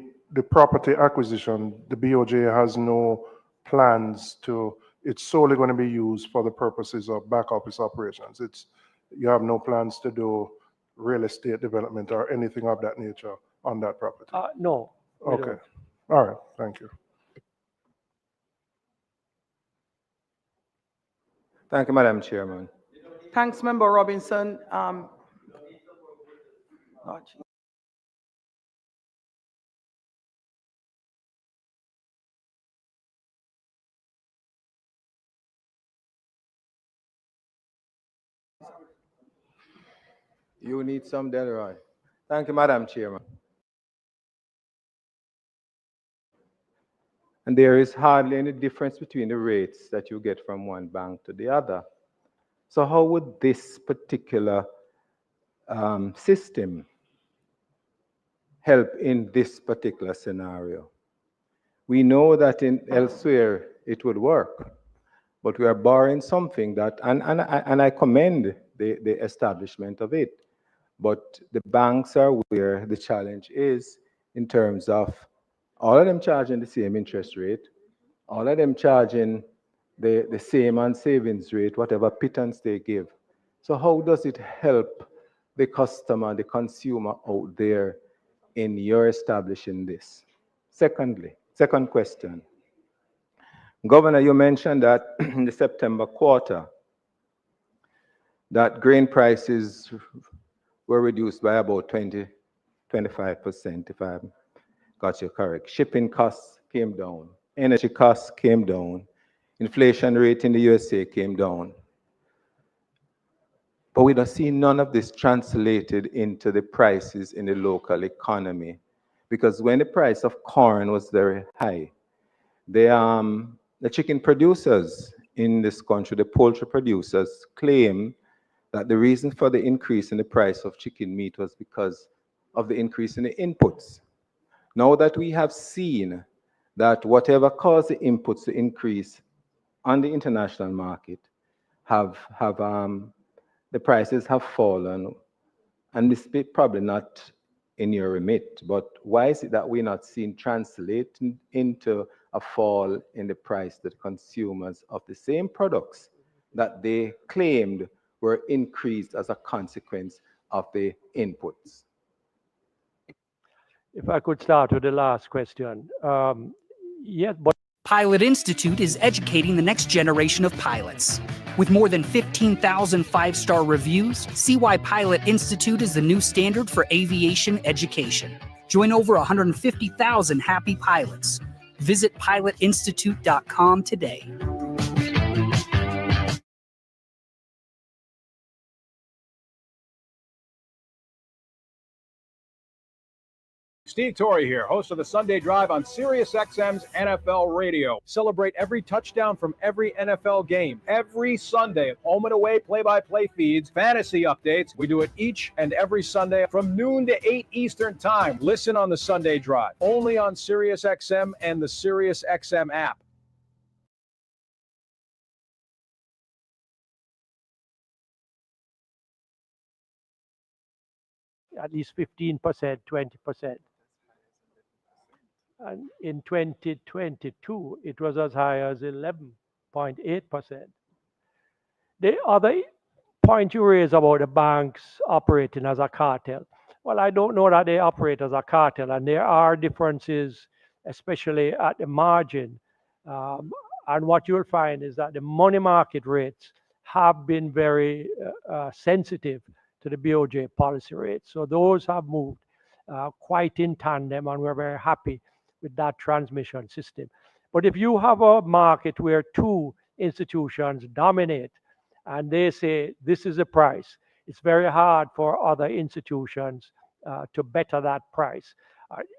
property acquisition, the BOJ has no plans to, it's solely going to be used for the purposes of back office operations. You have no plans to do real estate development or anything of that nature on that property? No. Okay. All right. Thank you. Thank you, Madam Chairman. Thanks, Member Robinson. You need some, Delroy. Thank you, Madam Chairman. And there is hardly any difference between the rates that you get from one bank to the other. So how would this particular system help in this particular scenario? We know that elsewhere it would work, but we are borrowing something that, and I commend the establishment of it, but the banks are where the challenge is in terms of all of them charging the same interest rate, all of them charging the same on savings rate, whatever pittance they give. So how does it help the customer, the consumer out there in your establishing this? Second question. Governor, you mentioned that in the September quarter, that grain prices were reduced by about 25%, if I got you correct. Shipping costs came down, energy costs came down, inflation rate in the USA came down. But we don't see none of this translated into the prices in the local economy. Because when the price of corn was very high, the chicken producers in this country, the poultry producers, claim that the reason for the increase in the price of chicken meat was because of the increase in the inputs. Now that we have seen that whatever caused the inputs to increase on the international market the prices have fallen, and this is probably not in your remit, but why is it that we're not seeing translating into a fall in the price that consumers of the same products that they claimed were increased as a consequence of the inputs. If I could start with the last question. Yes, but Pilot Institute is educating the next generation of pilots. With more than 15,000 five-star reviews, see why Pilot Institute is the new standard for aviation education. Join over 150,000 happy pilots. Visit pilotinstitute.com today. Steve Torrey here, host of the Sunday Drive on SiriusXM's NFL Radio. Celebrate every touchdown from every NFL game. Every Sunday, home and away play-by-play feeds, fantasy updates. We do it each and every Sunday from noon to 8 Eastern Time. Listen on the Sunday Drive, only on SiriusXM and the SiriusXM app. at least 15%, 20%. And in 2022, it was as high as 11.8%. The other point you raise about the banks operating as a cartel, well, I don't know that they operate as a cartel, and there are differences, especially at the margin. And what you'll find is that the money market rates have been very sensitive to the BOJ policy rates. So those have moved quite in tandem, and we're very happy with that transmission system. But if you have a market where two institutions dominate and they say this is the price, it's very hard for other institutions to better that price.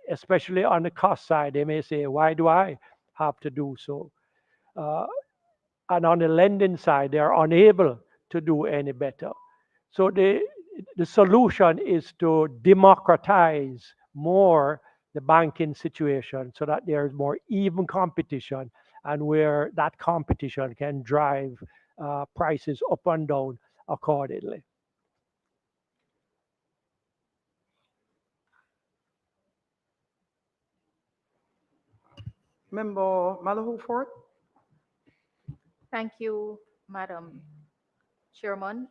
Especially on the cost side, they may say, why do I have to do so? And on the lending side, they are unable to do any better. So the solution is to democratize more the banking situation so that there is more even competition, and where that competition can drive prices up and down accordingly. Member Malahoo Ford. Thank you, Madam Chairman.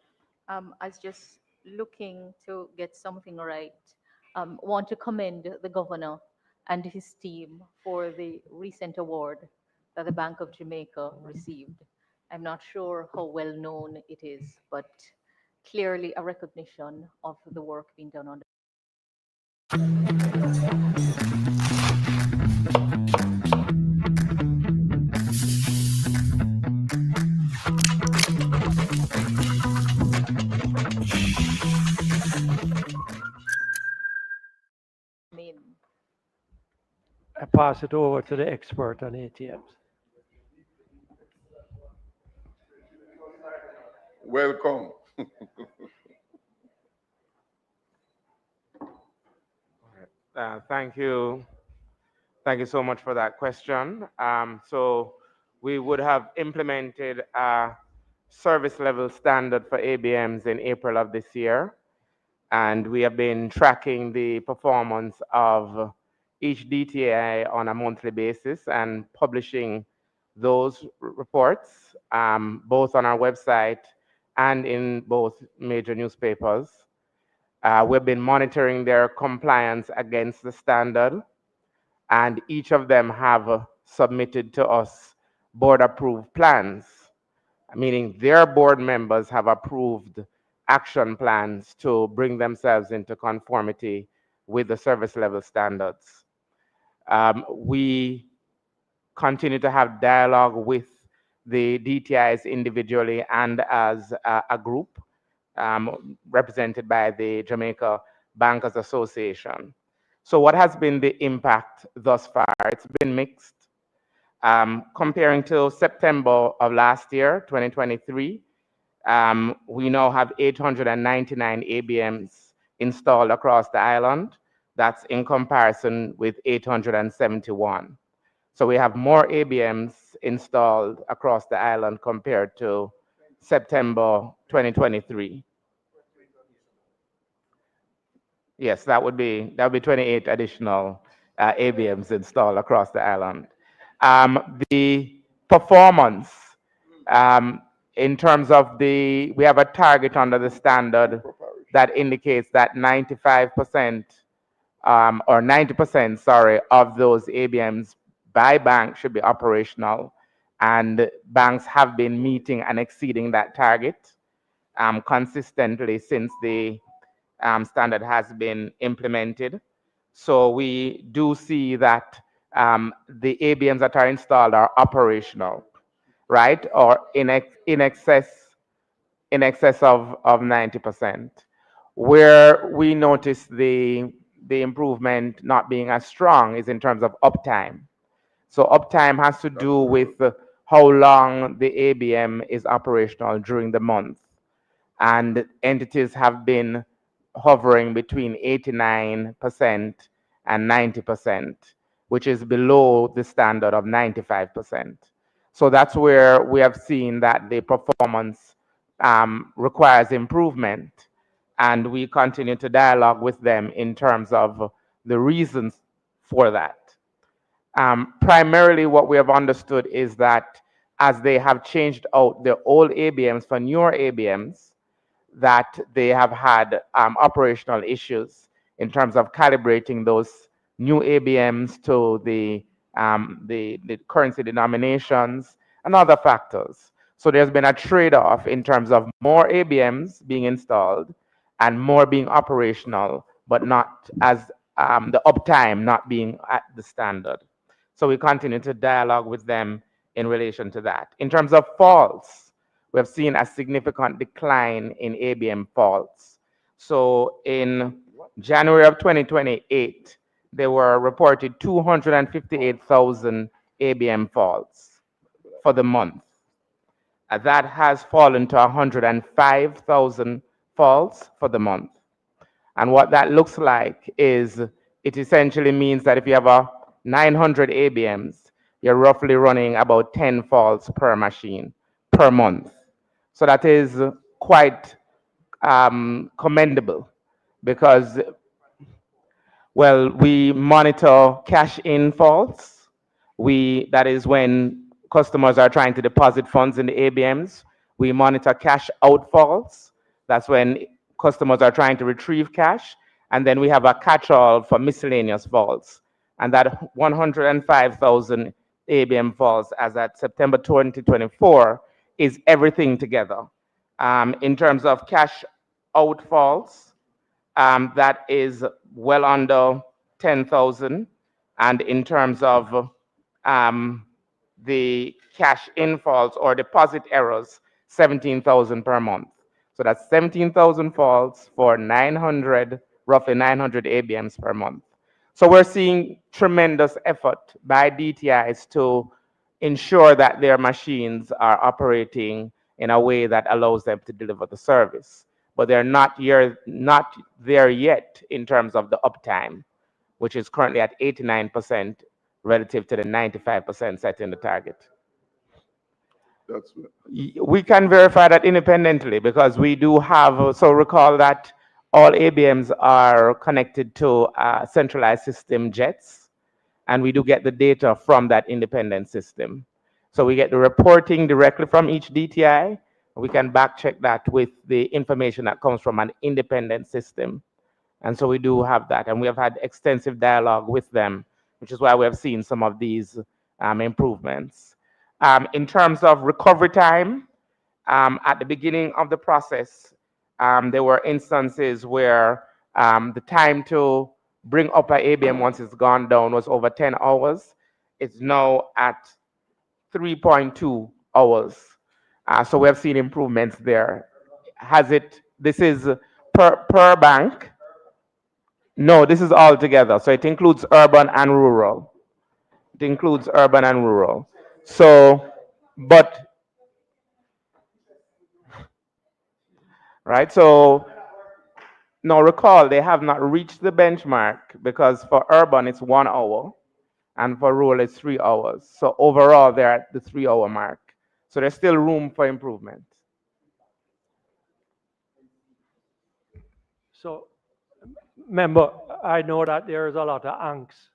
I was just looking to get something right. Want to commend the governor and his team for the recent award that the Bank of Jamaica received. I'm not sure how well known it is, but clearly a recognition of the work being done on I pass it over to the expert on ATMs. Welcome. Thank you. Thank you so much for that question. So we would have implemented a service level standard for ABMs in April of this year. And we have been tracking the performance of each DTI on a monthly basis and publishing those reports, both on our website and in both major newspapers. We've been monitoring their compliance against the standard, and each of them have submitted to us board-approved plans, meaning their board members have approved action plans to bring themselves into conformity with the service level standards. We continue to have dialogue with the DTIs individually and as a group, represented by the Jamaica Bankers Association. So what has been the impact thus far? It's been mixed. Comparing to September of last year, 2023, we now have 899 ABMs installed across the island. That's in comparison with 871. So we have more ABMs installed across the island compared to September 2023. Yes, that would be 28 additional ABMs installed across the island. The performance in terms of we have a target under the standard that indicates that 95% or 90%, sorry, of those ABMs by bank should be operational. And banks have been meeting and exceeding that target consistently since the standard has been implemented. So we do see that the ABMs that are installed are operational, right? Or in excess of 90%. Where we notice the improvement not being as strong is in terms of uptime. So uptime has to do with how long the ABM is operational during the month. And entities have been hovering between 89% and 90%, which is below the standard of 95%. So that's where we have seen that the performance requires improvement, and we continue to dialogue with them in terms of the reasons for that. Primarily what we have understood is that as they have changed out the old ABMs for newer ABMs, that they have had operational issues in terms of calibrating those new ABMs to the currency denominations and other factors. So there's been a trade-off in terms of more ABMs being installed and more being operational, but not as the uptime not being at the standard. So we continue to dialogue with them in relation to that. In terms of faults, we have seen a significant decline in ABM faults. So in January of 2028, there were reported 258,000 ABM faults for the month. That has fallen to 105,000 faults for the month. And what that looks like is it essentially means that if you have 900 ABMs, you're roughly running about 10 faults per machine per month. So that is quite commendable because, well, we monitor cash in faults. That is when customers are trying to deposit funds in the ABMs. We monitor cash out faults. That's when customers are trying to retrieve cash. And then we have a catch-all for miscellaneous faults. And that 105,000 ABM faults as at September 2024 is everything together. In terms of cash out faults, that is well under 10,000. And in terms of the cash in faults or deposit errors, 17,000 per month. So that's 17,000 faults for roughly 900 ABMs per month. So we're seeing tremendous effort by DTIs to ensure that their machines are operating in a way that allows them to deliver the service. But they're not there yet in terms of the uptime, which is currently at 89% relative to the 95% set in the target. We can verify that independently because we do have, so recall that all ABMs are connected to centralized system JETS, and we do get the data from that independent system. So we get the reporting directly from each DTI. We can back check that with the information that comes from an independent system. And so we do have that, and we have had extensive dialogue with them, which is why we have seen some of these improvements. In terms of recovery time, at the beginning of the process, there were instances where the time to bring up an ABM once it's gone down was over 10 hours. It's now at 3.2 hours. So we have seen improvements there. This is per bank? No, this is all together. So it includes urban and rural. It includes urban and rural. So, but, right, so now recall they have not reached the benchmark because for urban it's 1 hour and for rural it's 3 hours. So overall they're at the 3 hour mark. So there's still room for improvement. So, member, I know that there is a lot of angst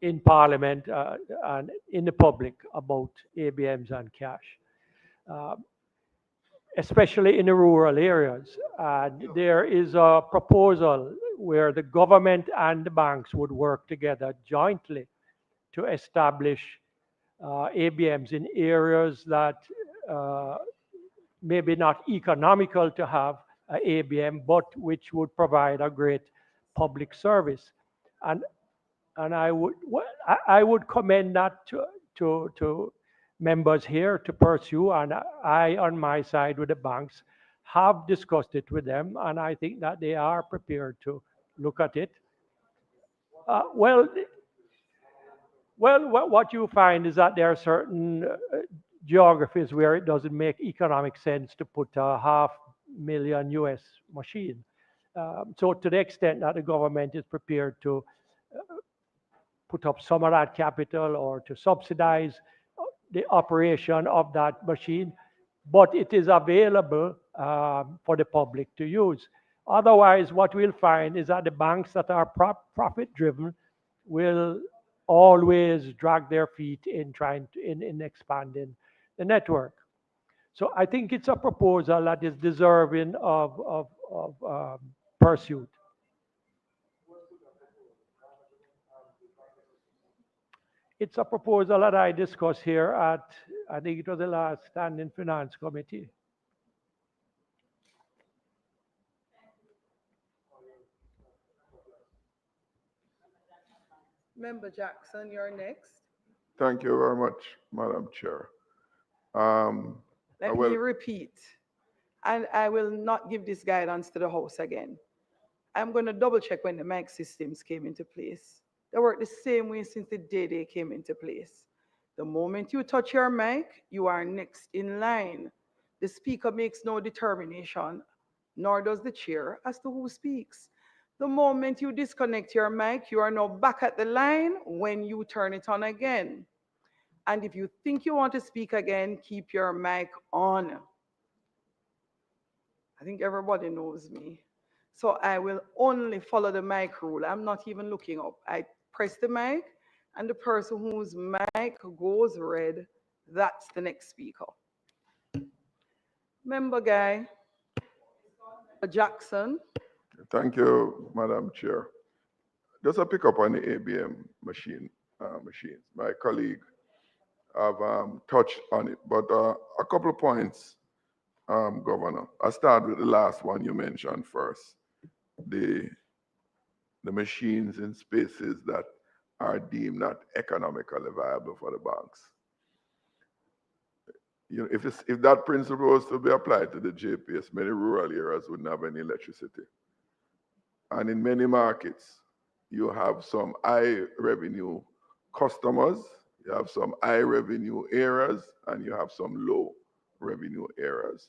in Parliament and in the public about ABMs and cash. uh, especially in the rural areas. And there is a proposal where the government and the banks would work together jointly to establish ABMs in areas that maybe not economical to have a ABM, but which would provide a great public service. And I would commend that to members here to pursue, and I, on my side with the banks, have discussed it with them, and I think that they are prepared to look at it. Well, what you find is that there are certain geographies where it doesn't make economic sense to put a $500,000 US machine. So to the extent that the government is prepared to put up some of that capital or to subsidize the operation of that machine, but it is available for the public to use. Otherwise, what we'll find is that the banks that are profit-driven will always drag their feet in trying to, in expanding the network. So I think it's a proposal that is deserving of pursuit. It's a proposal that I discussed here at, I think it was the last Standing Finance Committee. Member Jackson, you're next. Thank you very much, Madam Chair. Let me repeat, and I will not give this guidance to the House again. I'm going to double check when the mic systems came into place. They work the same way since the day they came into place. The moment you touch your mic, you are next in line. The speaker makes no determination, nor does the chair, as to who speaks. The moment you disconnect your mic, you are now back at the line when you turn it on again. And if you think you want to speak again, keep your mic on. I think everybody knows me. So I will only follow the mic rule. I'm not even looking up. I press the mic, and the person whose mic goes red, that's the next speaker. Member Guy, Jackson. Thank you, Madam Chair. Just a pick up on the ABM machines. My colleague have touched on it, but a couple of points, Governor. I'll start with the last one you mentioned first. The machines in spaces that are deemed not economically viable for the banks. You know, if that principle was to be applied to the JPS, many rural areas wouldn't have any electricity. And in many markets, you have some high revenue customers, you have some high revenue areas, and you have some low revenue areas.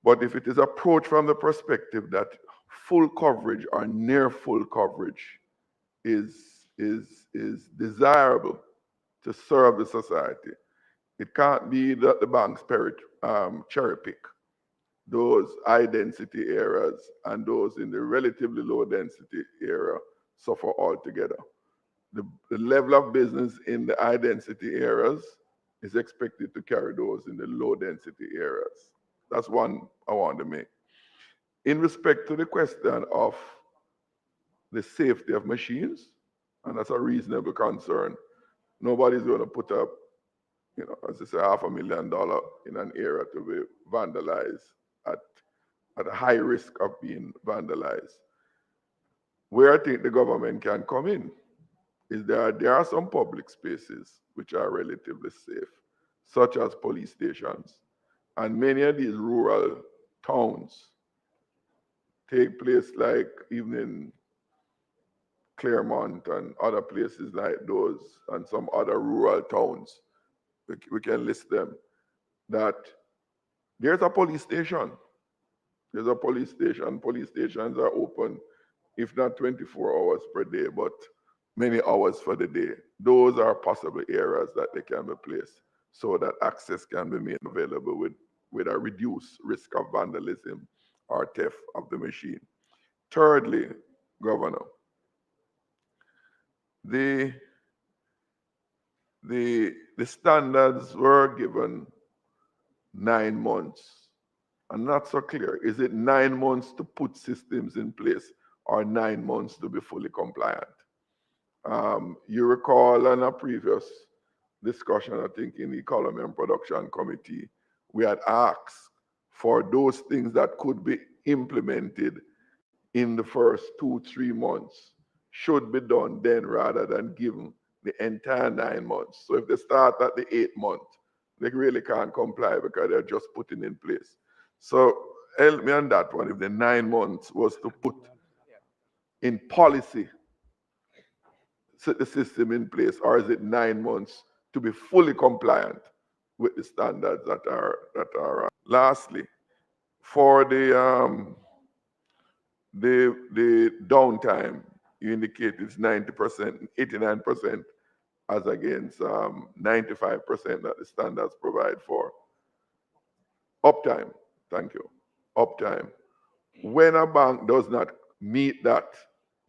But if it is approached from the perspective that full coverage or near full coverage is desirable to serve the society, it can't be that the banks cherry pick those high density areas and those in the relatively low density area suffer altogether. The level of business in the high density areas is expected to carry those in the low density areas. That's one I want to make. In respect to the question of the safety of machines, and that's a reasonable concern, nobody's going to put up, you know, as I say, $500,000 in an area to be vandalized at a high risk of being vandalized. Where I think the government can come in is there are some public spaces which are relatively safe, such as police stations. And many of these rural towns take place like even in Claremont and other places like those, and some other rural towns, we can list them, that there's a police station. There's a police station. Police stations are open, if not 24 hours per day, but many hours for the day. Those are possible areas that they can be placed so that access can be made available with a reduced risk of vandalism or theft of the machine. Thirdly, Governor, the standards were given 9 months? I'm not so clear. Is it 9 months to put systems in place or 9 months to be fully compliant? You recall in a previous discussion, I think in the Economy and Production Committee, we had asked for those things that could be implemented in the first 2-3 months should be done then rather than given the entire 9 months. So if they start at the 8th month, they really can't comply because they're just putting in place. So help me on that one. If the 9 months was to put in policy, set the system in place, or is it 9 months to be fully compliant with the standards that are lastly, for the downtime, you indicate it's 90%, 89% as against 95% that the standards provide for. Uptime, thank you. Uptime. When a bank does not meet that,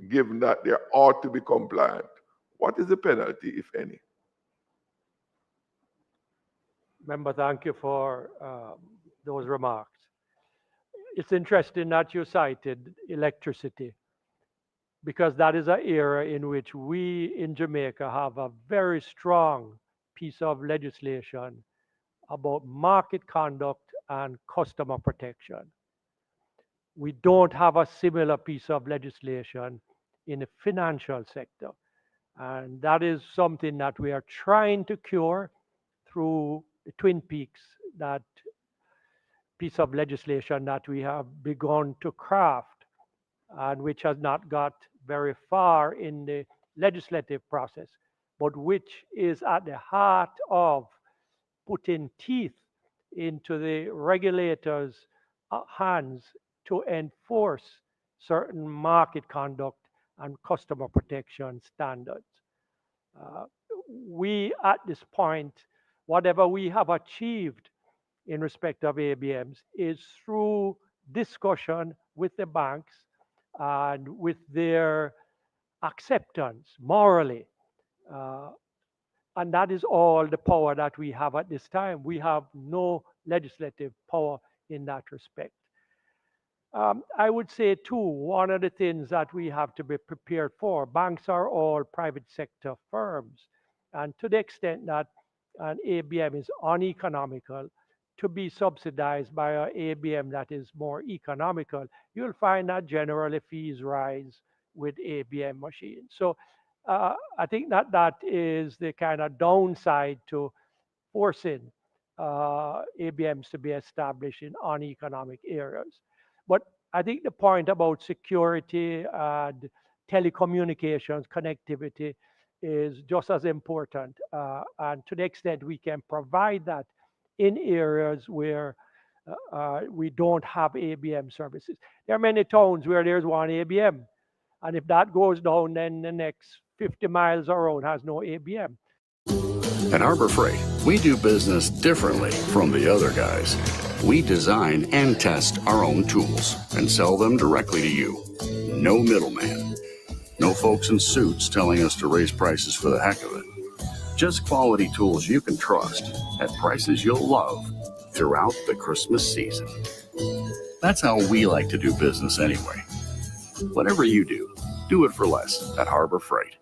given that they ought to be compliant, what is the penalty, if any? Member, thank you for those remarks. It's interesting that you cited electricity, because that is an area in which we in Jamaica have a very strong piece of legislation about market conduct and customer protection. We don't have a similar piece of legislation in the financial sector. And that is something that we are trying to cure through the Twin Peaks, that piece of legislation that we have begun to craft and which has not got very far in the legislative process, but which is at the heart of putting teeth into the regulators' hands to enforce certain market conduct and customer protection standards. We, at this point, whatever we have achieved in respect of ABMs is through discussion with the banks and with their acceptance morally. And that is all the power that we have at this time. We have no legislative power in that respect. I would say too, one of the things that we have to be prepared for, banks are all private sector firms. And to the extent that an ABM is uneconomical, to be subsidized by an ABM that is more economical, you'll find that generally fees rise with ABM machines. So I think that is the kind of downside to forcing ABMs to be established in uneconomic areas. But I think the point about security and telecommunications connectivity is just as important. And to the extent we can provide that in areas where we don't have ABM services. There are many towns where there's one ABM. And if that goes down, then the next 50 miles around has no ABM. At Harbor Freight, we do business differently from the other guys. We design and test our own tools and sell them directly to you. No middleman. No folks in suits telling us to raise prices for the heck of it. Just quality tools you can trust at prices you'll love throughout the Christmas season. That's how we like to do business anyway. Whatever you do it for less at Harbor Freight.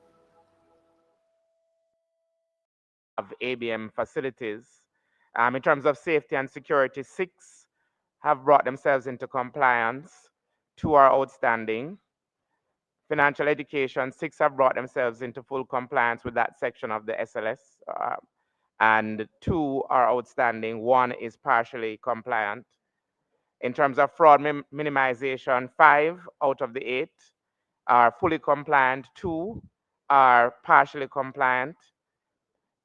Of ABM facilities. In terms of safety and security, 6 have brought themselves into compliance, 2 are outstanding. Financial education, 6 have brought themselves into full compliance with that section of the SLS, and 2 are outstanding, 1 is partially compliant. In terms of fraud minimization, 5 out of the 8 are fully compliant, 2 are partially compliant.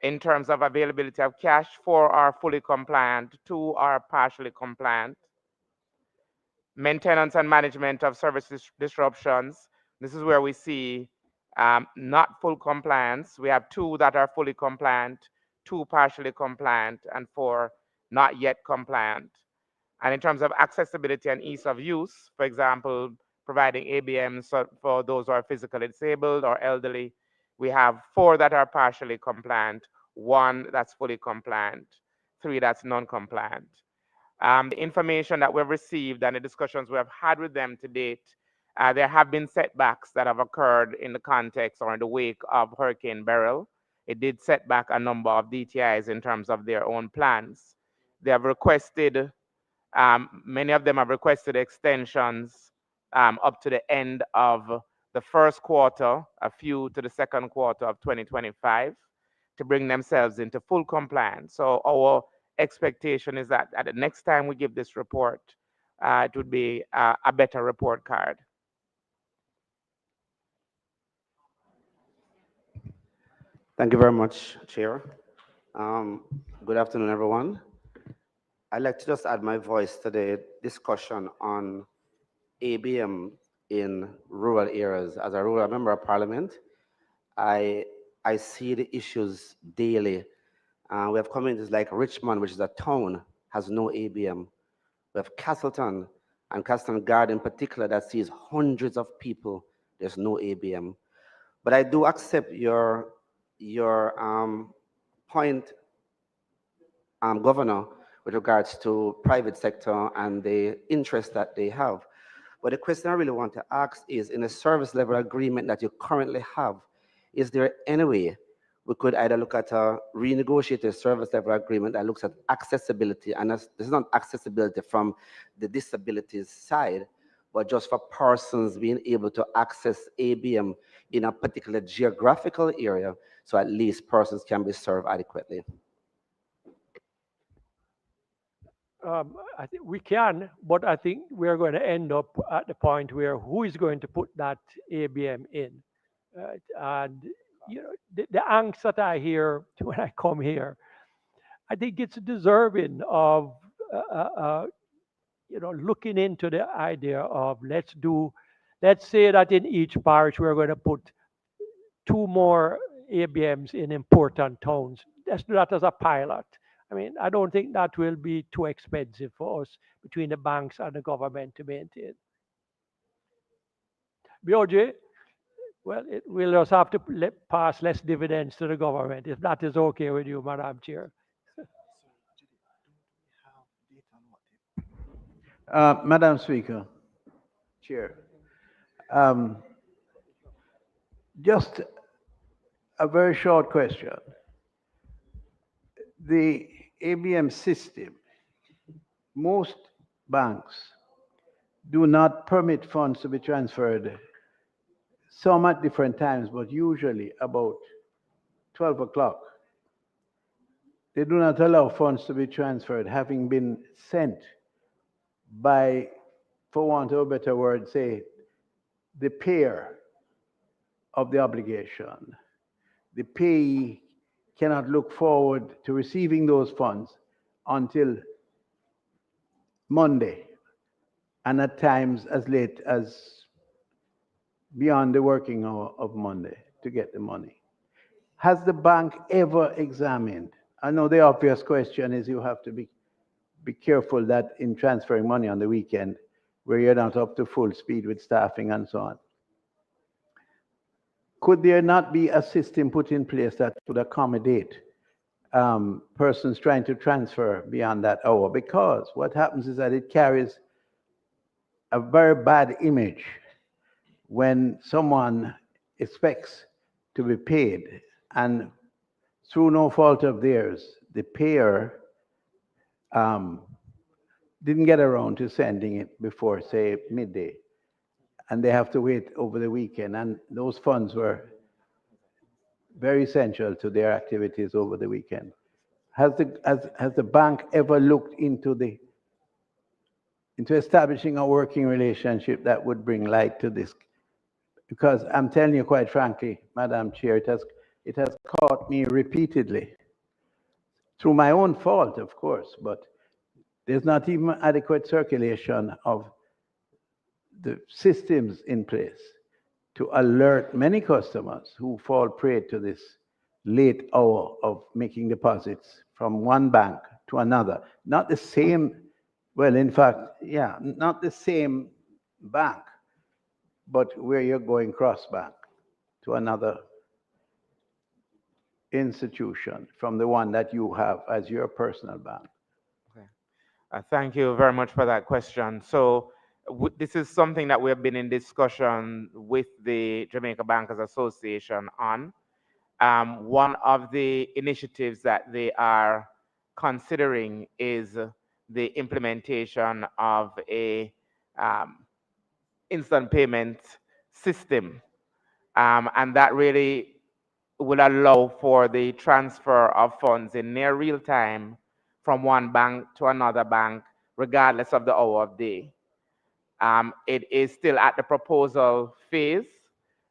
In terms of availability of cash, 4 are fully compliant, 2 are partially compliant. Maintenance and management of service disruptions, this is where we see not full compliance. We have 2 that are fully compliant, 2 partially compliant, and 4 not yet compliant. And in terms of accessibility and ease of use, for example, providing ABMs for those who are physically disabled or elderly, we have 4 that are partially compliant, 1 that's fully compliant, 3 that's non-compliant. The information that we've received and the discussions we have had with them to date, there have been setbacks that have occurred in the context or in the wake of Hurricane Beryl. It did set back a number of DTIs in terms of their own plans. They have requested, many of them have requested extensions up to the end of the first quarter, a few to the second quarter of 2025, to bring themselves into full compliance. So our expectation is that at the next time we give this report, it would be a better report card. Thank you very much, Chair. Good afternoon, everyone. I'd like to just add my voice to the discussion on ABM in rural areas. As a rural member of parliament, I see the issues daily. We have communities like Richmond, which is a town, has no ABM. We have Castleton, and Castleton Garden in particular, that sees hundreds of people. There's no ABM. But I do accept your point, Governor, with regards to private sector and the interest that they have. But the question I really want to ask is, in a service level agreement that you currently have, is there any way we could either look at a renegotiated service level agreement that looks at accessibility, and this is not accessibility from the disabilities side, but just for persons being able to access ABM in a particular geographical area, so at least persons can be served adequately? I think we can, but I think we're going to end up at the point where who is going to put that ABM in? And you know, the angst that I hear when I come here, I think it's deserving of looking into the idea of let's say that in each parish we're going to put 2 more ABMs in important towns. Let's do that as a pilot. I mean, I don't think that will be too expensive for us between the banks and the government to maintain. BOJ, well, we'll just have to pass less dividends to the government, if that is okay with you, Madam Chair. Madam Speaker, Chair, just a very short question. The ABM system, most banks do not permit funds to be transferred, some at different times, but usually about 12 o'clock. They do not allow funds to be transferred having been sent by, for want of a better word, say, the payer of the obligation. The payee cannot look forward to receiving those funds until Monday, and at times as late as beyond the working hour of Monday to get the money. Has the bank ever examined? I know the obvious question is you have to be careful that in transferring money on the weekend where you're not up to full speed with staffing and so on. Could there not be a system put in place that would accommodate persons trying to transfer beyond that hour? Because what happens is that it carries a very bad image when someone expects to be paid and through no fault of theirs, the payer didn't get around to sending it before, say, midday. And they have to wait over the weekend. And those funds were very essential to their activities over the weekend. Has the bank ever looked into establishing a working relationship that would bring light to this? Because I'm telling you quite frankly, Madam Chair, it has caught me repeatedly, through my own fault, of course, but there's not even adequate circulation of the systems in place to alert many customers who fall prey to this late hour of making deposits from one bank to another. Not the same, well, in fact, yeah, not the same bank, but where you're going cross-bank to another institution from the one that you have as your personal bank. Thank you very much for that question. So this is something that we have been in discussion with the Jamaica Bankers Association on. One of the initiatives that they are considering is the implementation of a instant payment system. And that really will allow for the transfer of funds in near real time from one bank to another bank, regardless of the hour of day. It is still at the proposal phase.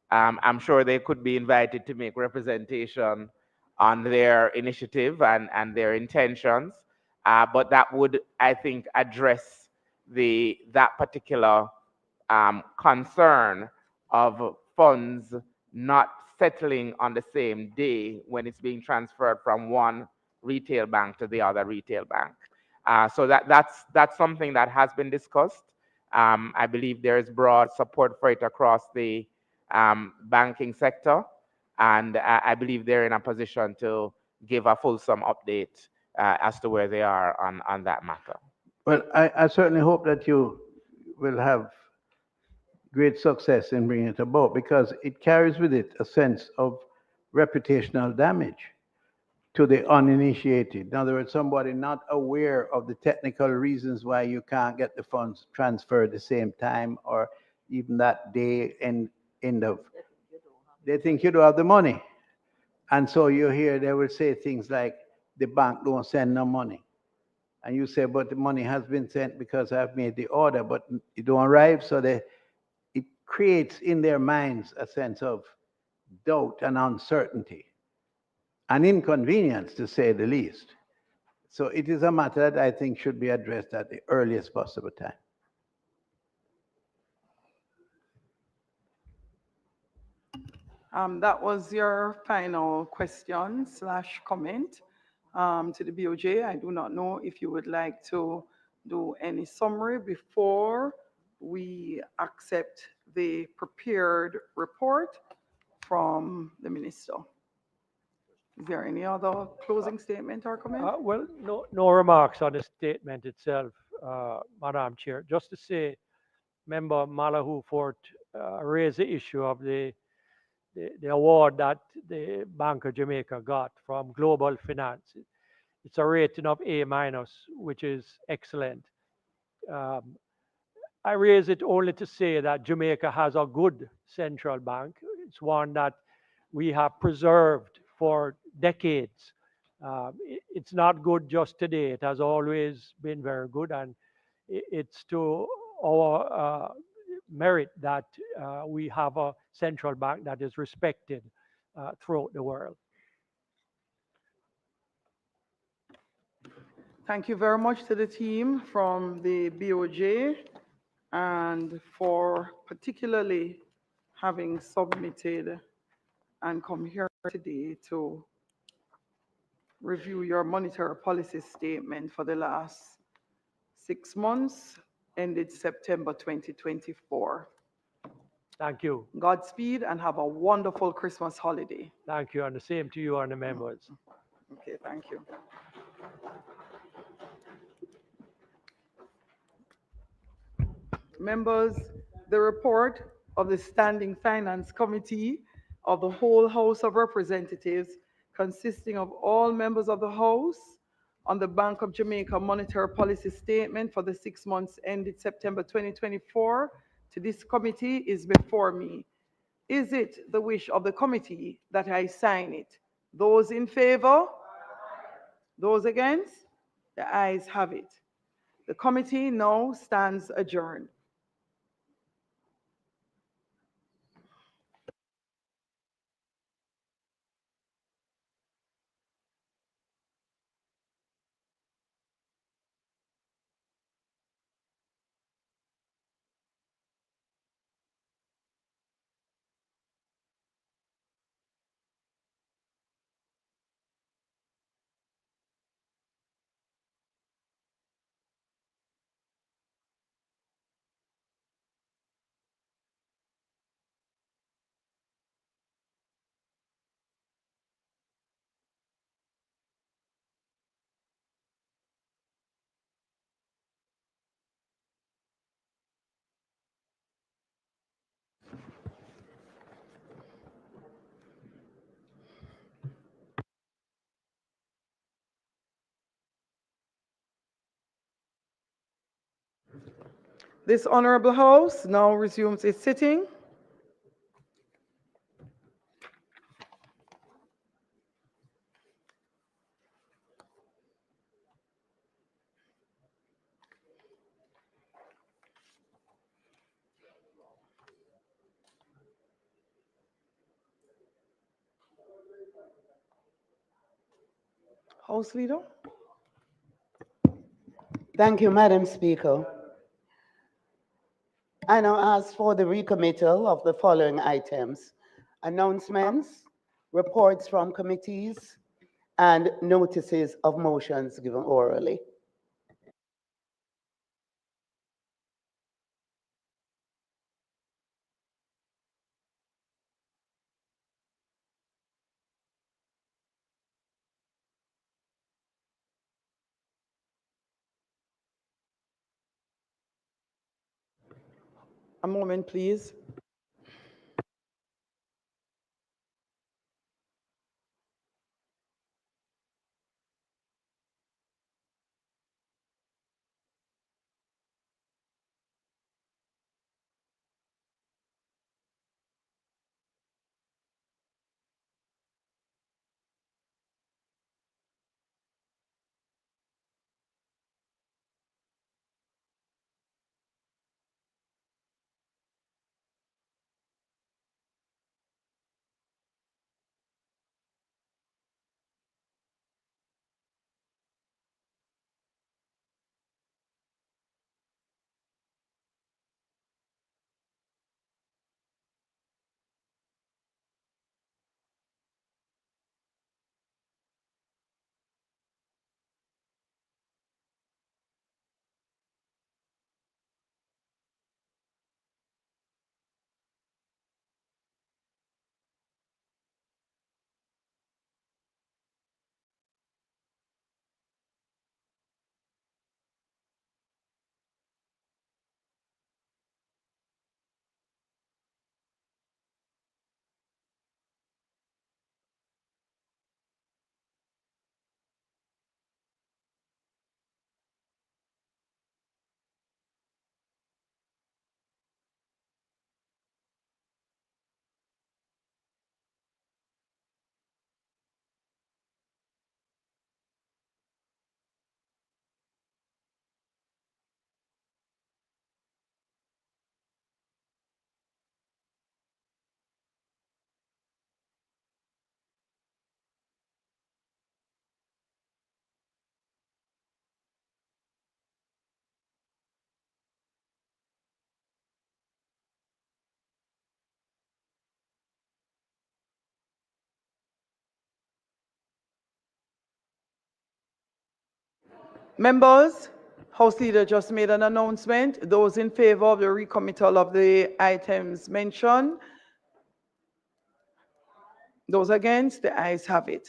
I'm sure they could be invited to make representation on their initiative and their intentions, but that would, I think, address that particular concern of funds not settling on the same day when it's being transferred from one retail bank to the other retail bank. So that's something that has been discussed. I believe there is broad support for it across the banking sector, and I believe they're in a position to give a fulsome update as to where they are on that matter. Well, I certainly hope that you will have great success in bringing it about, because it carries with it a sense of reputational damage to the uninitiated. In other words, somebody not aware of the technical reasons why you can't get the funds transferred at the same time or even that day end of. They think you don't have the money. And so you hear they will say things like, the bank don't send no money. And you say, but the money has been sent because I've made the order, but it don't arrive. So it creates in their minds a sense of doubt and uncertainty, an inconvenience, to say the least. So it is a matter that I think should be addressed at the earliest possible time. That was your final question / comment to the BOJ. I do not know if you would like to do any summary before we accept the prepared report from the minister. Is there any other closing statement or comment? Well, no remarks on the statement itself, Madam Chair. Just to say, Member Malahoo Fort raised the issue of the award that the Bank of Jamaica got from Global Finance. It's a rating of A-, which is excellent. I raise it only to say that Jamaica has a good central bank. It's one that we have preserved for decades. It's not good just today. It has always been very good, and it's to our merit that we have a central bank that is respected throughout the world. Thank you very much to the team from the BOJ and for particularly having submitted and come here today to review your monetary policy statement for the last 6 months, ended September 2024. Thank you. Godspeed and have a wonderful Christmas holiday. Thank you, and the same to you and the members. Okay, thank you. Members, the report of the Standing Finance Committee of the whole House of Representatives, consisting of all members of the House, on the Bank of Jamaica Monetary Policy Statement for the 6 months ended September 2024 to this committee is before me. Is it the wish of the committee that I sign it? Those in favor? Those against? The ayes have it. The committee now stands adjourned. This honorable House now resumes its sitting. House Leader. Thank you, Madam Speaker. I now ask for the recommittal of the following items: announcements, reports from committees, and notices of motions given orally. A moment, please. Members, House Leader just made an announcement. Those in favor of the recommittal of the items mentioned, those against, the ayes have it.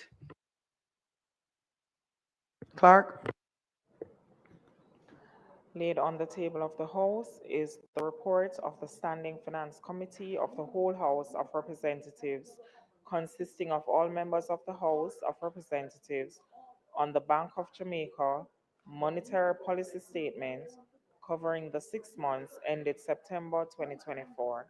Clerk. Laid on the table of the House is the report of the Standing Finance Committee of the whole House of Representatives, consisting of all members of the House of Representatives, on the Bank of Jamaica monetary policy statement covering the 6 months ended September 2024.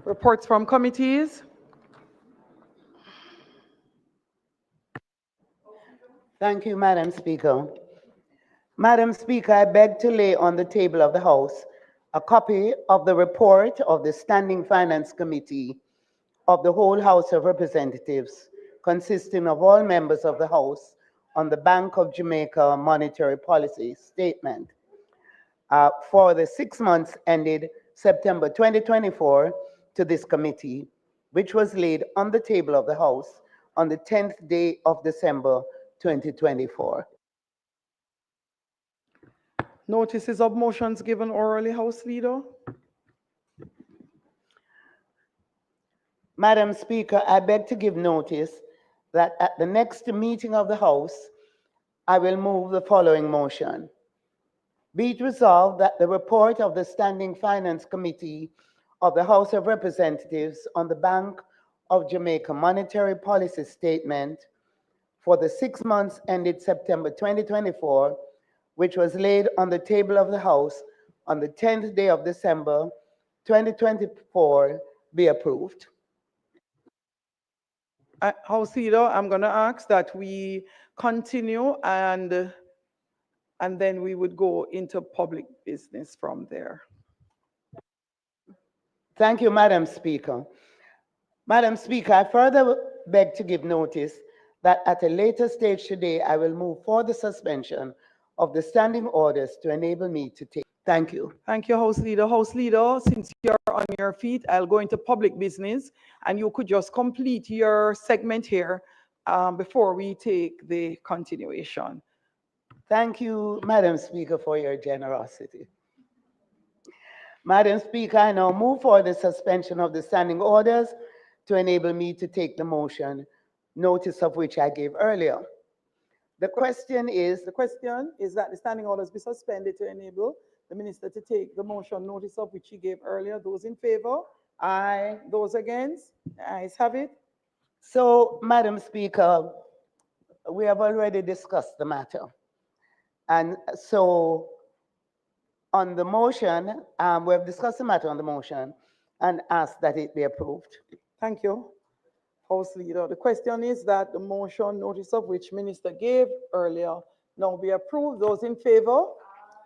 Reports from committees. Thank you, Madam Speaker. Madam Speaker, I beg to lay on the table of the House a copy of the report of the Standing Finance Committee of the whole House of Representatives, consisting of all members of the House, on the Bank of Jamaica monetary policy statement for the 6 months ended September 2024 to this committee, which was laid on the table of the House on the 10th day of December 2024. Notices of motions given orally, House Leader. Madam Speaker, I beg to give notice that at the next meeting of the House, I will move the following motion. Be it resolved that the report of the Standing Finance Committee of the House of Representatives on the Bank of Jamaica Monetary Policy Statement for the 6 months ended September 2024, which was laid on the table of the House on the 10th day of December 2024, be approved. House Leader, I'm going to ask that we continue and then we would go into public business from there. Thank you, Madam Speaker. Madam Speaker, I further beg to give notice that at a later stage today, I will move for the suspension of the standing orders to enable me to take. Thank you. Thank you, House Leader. House Leader, since you're on your feet, I'll go into public business and you could just complete your segment here before we take the continuation. Thank you, Madam Speaker, for your generosity. Madam Speaker, I now move for the suspension of the standing orders to enable me to take the motion, notice of which I gave earlier. The question is that the standing orders be suspended to enable the minister to take the motion, notice of which he gave earlier. Those in favor? Aye. Those against? The ayes have it. So, Madam Speaker, we have already discussed the matter. And so, on the motion, we have discussed the matter on the motion and asked that it be approved. Thank you, House Leader. The question is that the motion, notice of which Minister gave earlier, now be approved. Those in favor?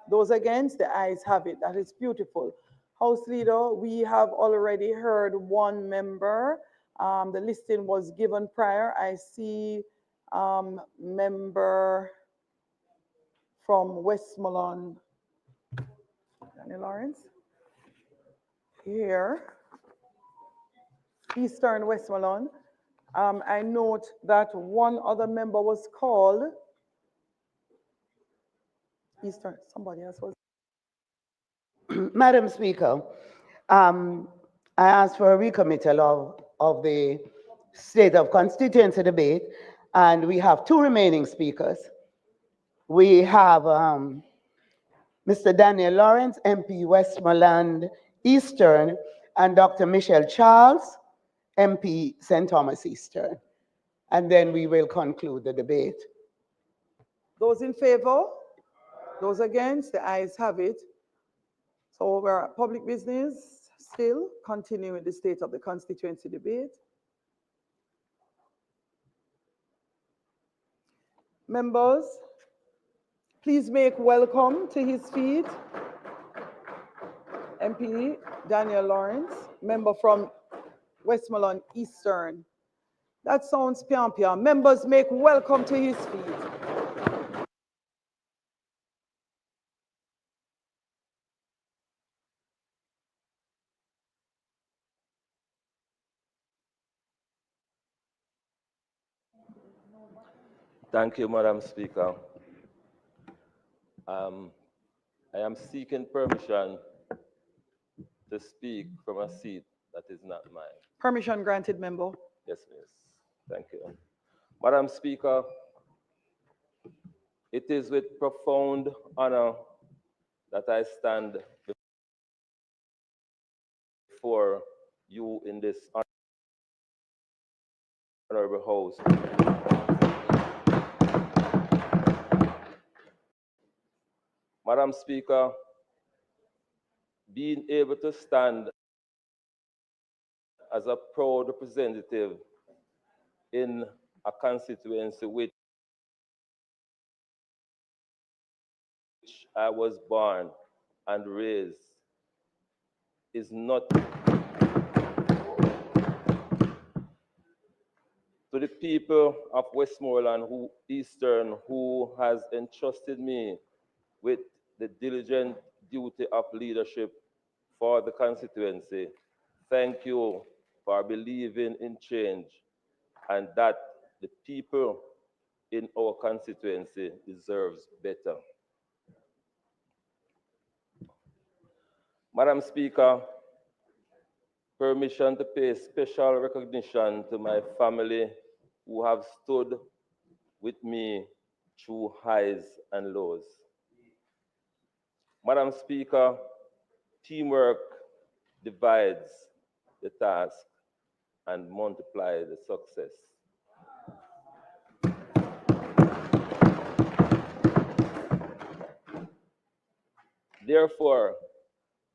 Those against? The ayes have it. That is beautiful. House Leader, we have already heard one member. The listing was given prior. I see member from Westmoreland, Daniel Lawrence, here, Eastern Westmoreland. I note that one other member was called Eastern, somebody else was. Madam Speaker, I asked for a recommittal of the State of Constituency debate, and we have two remaining speakers. We have Mr. Daniel Lawrence, MP Westmoreland Eastern, and Dr. Michelle Charles, MP St. Thomas Eastern. And then we will conclude the debate. Those in favor? Those against? The ayes have it. So we're at public business still, continuing the State of the Constituency debate. Members, please make welcome to his feet MP Daniel Lawrence, member from Westmoreland Eastern. That sounds pian. Members, make welcome to his feet. Thank you, Madam Speaker. I am seeking permission to speak from a seat that is not mine. Permission granted, member. Yes, miss. Thank you. Madam Speaker, it is with profound honor that I stand before you in this honorable house. Madam Speaker, being able to stand as a proud representative in a constituency which I was born and raised is not to the people of Westmoreland Eastern who has entrusted me with the diligent duty of leadership for the constituency. Thank you for believing in change and that the people in our constituency deserves better. Madam Speaker, permission to pay special recognition to my family who have stood with me through highs and lows. Madam Speaker, teamwork divides the task and multiplies the success. Therefore,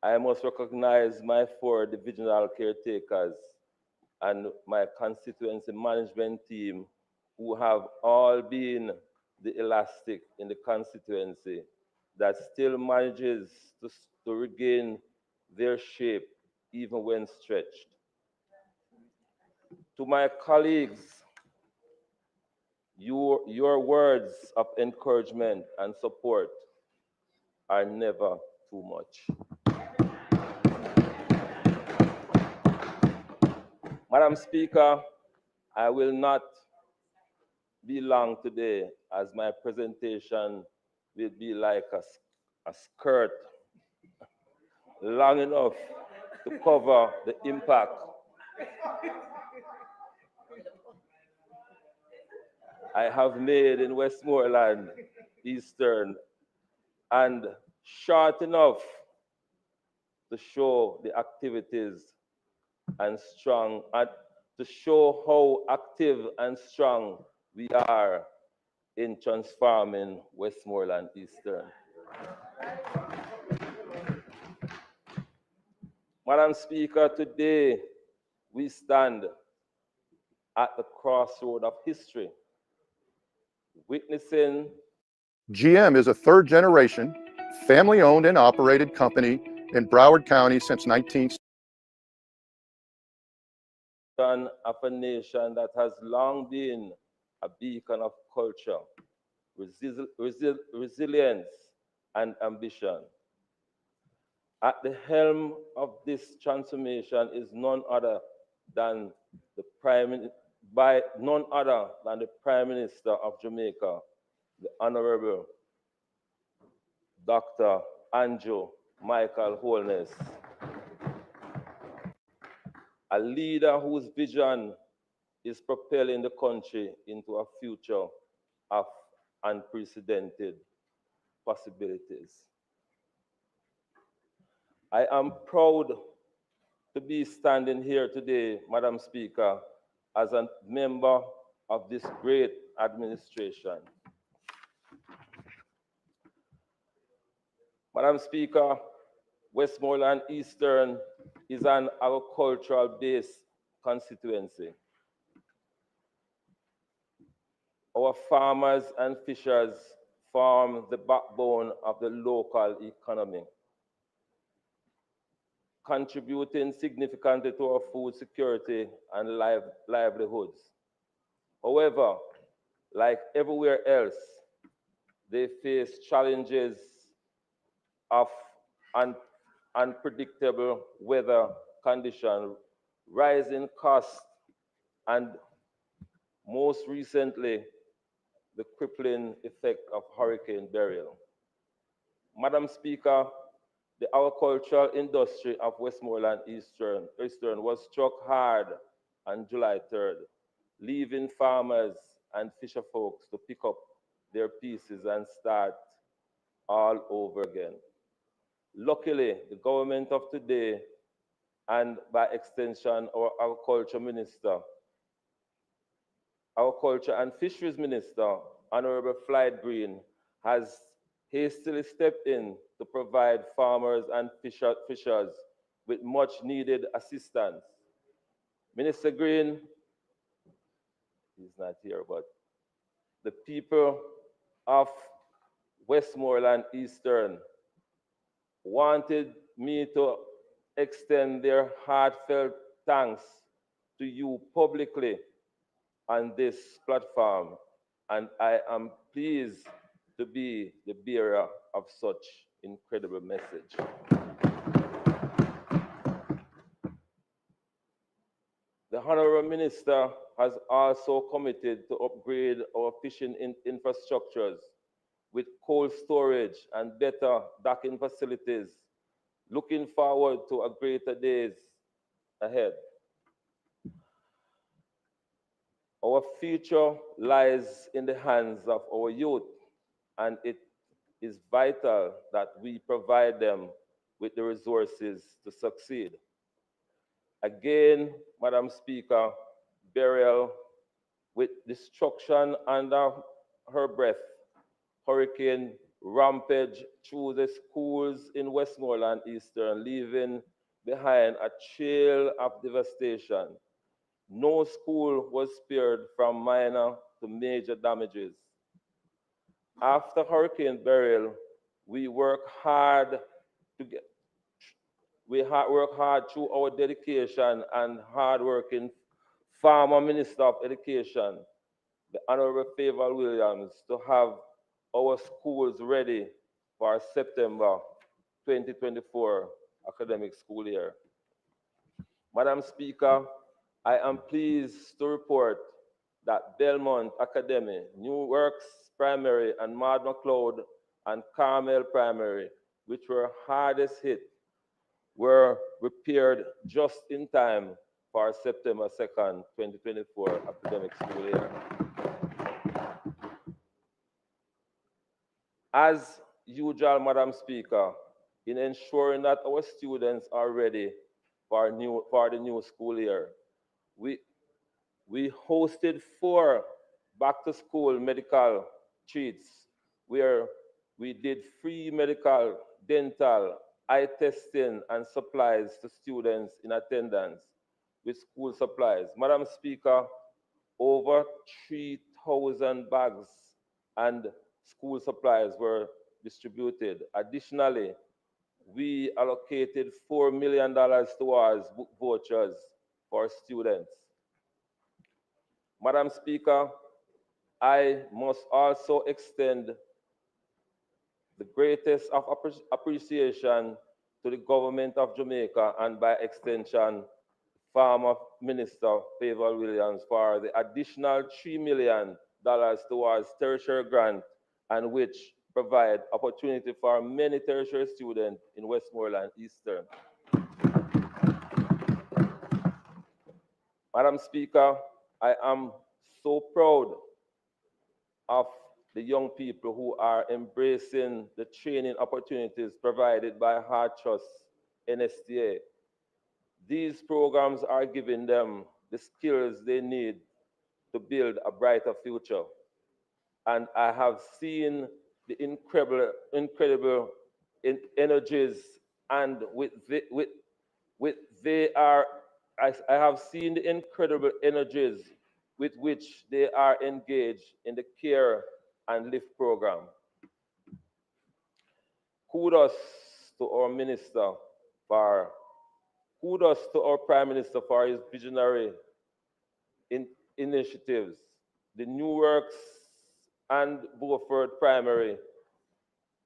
I must recognize my 4 divisional caretakers and my constituency management team who have all been the elastic in the constituency that still manages to regain their shape even when stretched. To my colleagues, your words of encouragement and support are never too much. Madam Speaker, I will not be long today as my presentation will be like a skirt long enough to cover the impact I have made in Westmoreland Eastern and short enough to show the activities and strong, and to show how active and strong we are in transforming Westmoreland Eastern. Madam Speaker, today we stand at the crossroad of history, witnessing. GM is a third generation, family owned and operated company in Broward County since 1960. Of a nation that has long been a beacon of culture, resilience, and ambition. At the helm of this transformation is none other than the Prime Minister of Jamaica, the Honorable Dr. Andrew Michael Holness, a leader whose vision is propelling the country into a future of unprecedented possibilities. I am proud to be standing here today, Madam Speaker, as a member of this great administration. Madam Speaker, Westmoreland Eastern is an agricultural-based constituency. Our farmers and fishers form the backbone of the local economy, contributing significantly to our food security and livelihoods. However, like everywhere else, they face challenges of unpredictable weather conditions, rising costs, and most recently, the crippling effect of Hurricane Beryl. Madam Speaker, the agricultural industry of Westmoreland Eastern was struck hard on July 3rd, leaving farmers and fisher folks to pick up their pieces and start all over again. Luckily, the government of today, and by extension, our Agriculture and Fisheries Minister, Honorable Floyd Green, has hastily stepped in to provide farmers and fishers with much needed assistance. Minister Green, he's not here, but the people of Westmoreland Eastern wanted me to extend their heartfelt thanks to you publicly on this platform, and I am pleased to be the bearer of such incredible message. The Honorable Minister has also committed to upgrade our fishing infrastructures with cold storage and better docking facilities. Looking forward to a greater days ahead. Our future lies in the hands of our youth, and it is vital that we provide them with the resources to succeed. Again, Madam Speaker, burial with destruction under her breath, hurricane rampage through the schools in Westmoreland Eastern, leaving behind a trail of devastation. No school was spared from minor to major damages. After Hurricane Beryl, we work hard through our dedication and hard-working former Minister of Education, the Honorable Favor Williams, to have our schools ready for September 2024 academic school year. Madam Speaker, I am pleased to report that Belmont Academy, New Works Primary, and Mad McLeod and Carmel Primary, which were hardest hit, were repaired just in time for September 2nd, 2024 academic school year. As usual, Madam Speaker, in ensuring that our students are ready for the new school year, we hosted 4 back-to-school medical treats where we did free medical, dental, eye testing, and supplies to students in attendance with school supplies. Madam Speaker, over 3,000 bags and school supplies were distributed. Additionally, we allocated $4 million towards book vouchers for students. Madam Speaker, I must also extend the greatest of appreciation to the government of Jamaica and by extension, former Minister Favor Williams for the additional $3 million towards tertiary grant, and which provide opportunity for many tertiary students in Westmoreland Eastern. Madam Speaker, I am so proud of the young people who are embracing the training opportunities provided by Hard Trust NSTA. These programs are giving them the skills they need to build a brighter future. And I have seen the incredible energies, and I have seen the incredible energies with which they are engaged in the Care and Lift program. Kudos to our Prime Minister for his visionary initiatives. The New Works and Beaufort Primary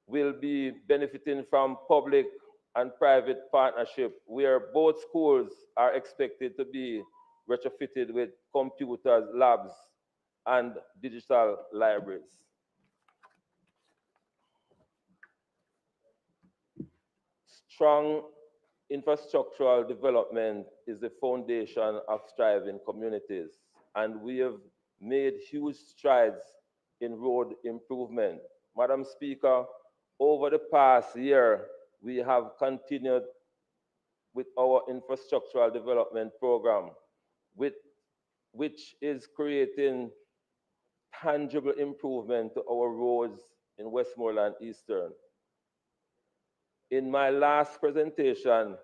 will be benefiting from public and private partnership, where both schools are expected to be retrofitted with computers, labs, and digital libraries. Strong infrastructural development is the foundation of thriving communities, and we have made huge strides in road improvement. Madam Speaker, over the past year, we have continued with our infrastructural development program, which is creating tangible improvement to our roads in Westmoreland Eastern. In my last presentation,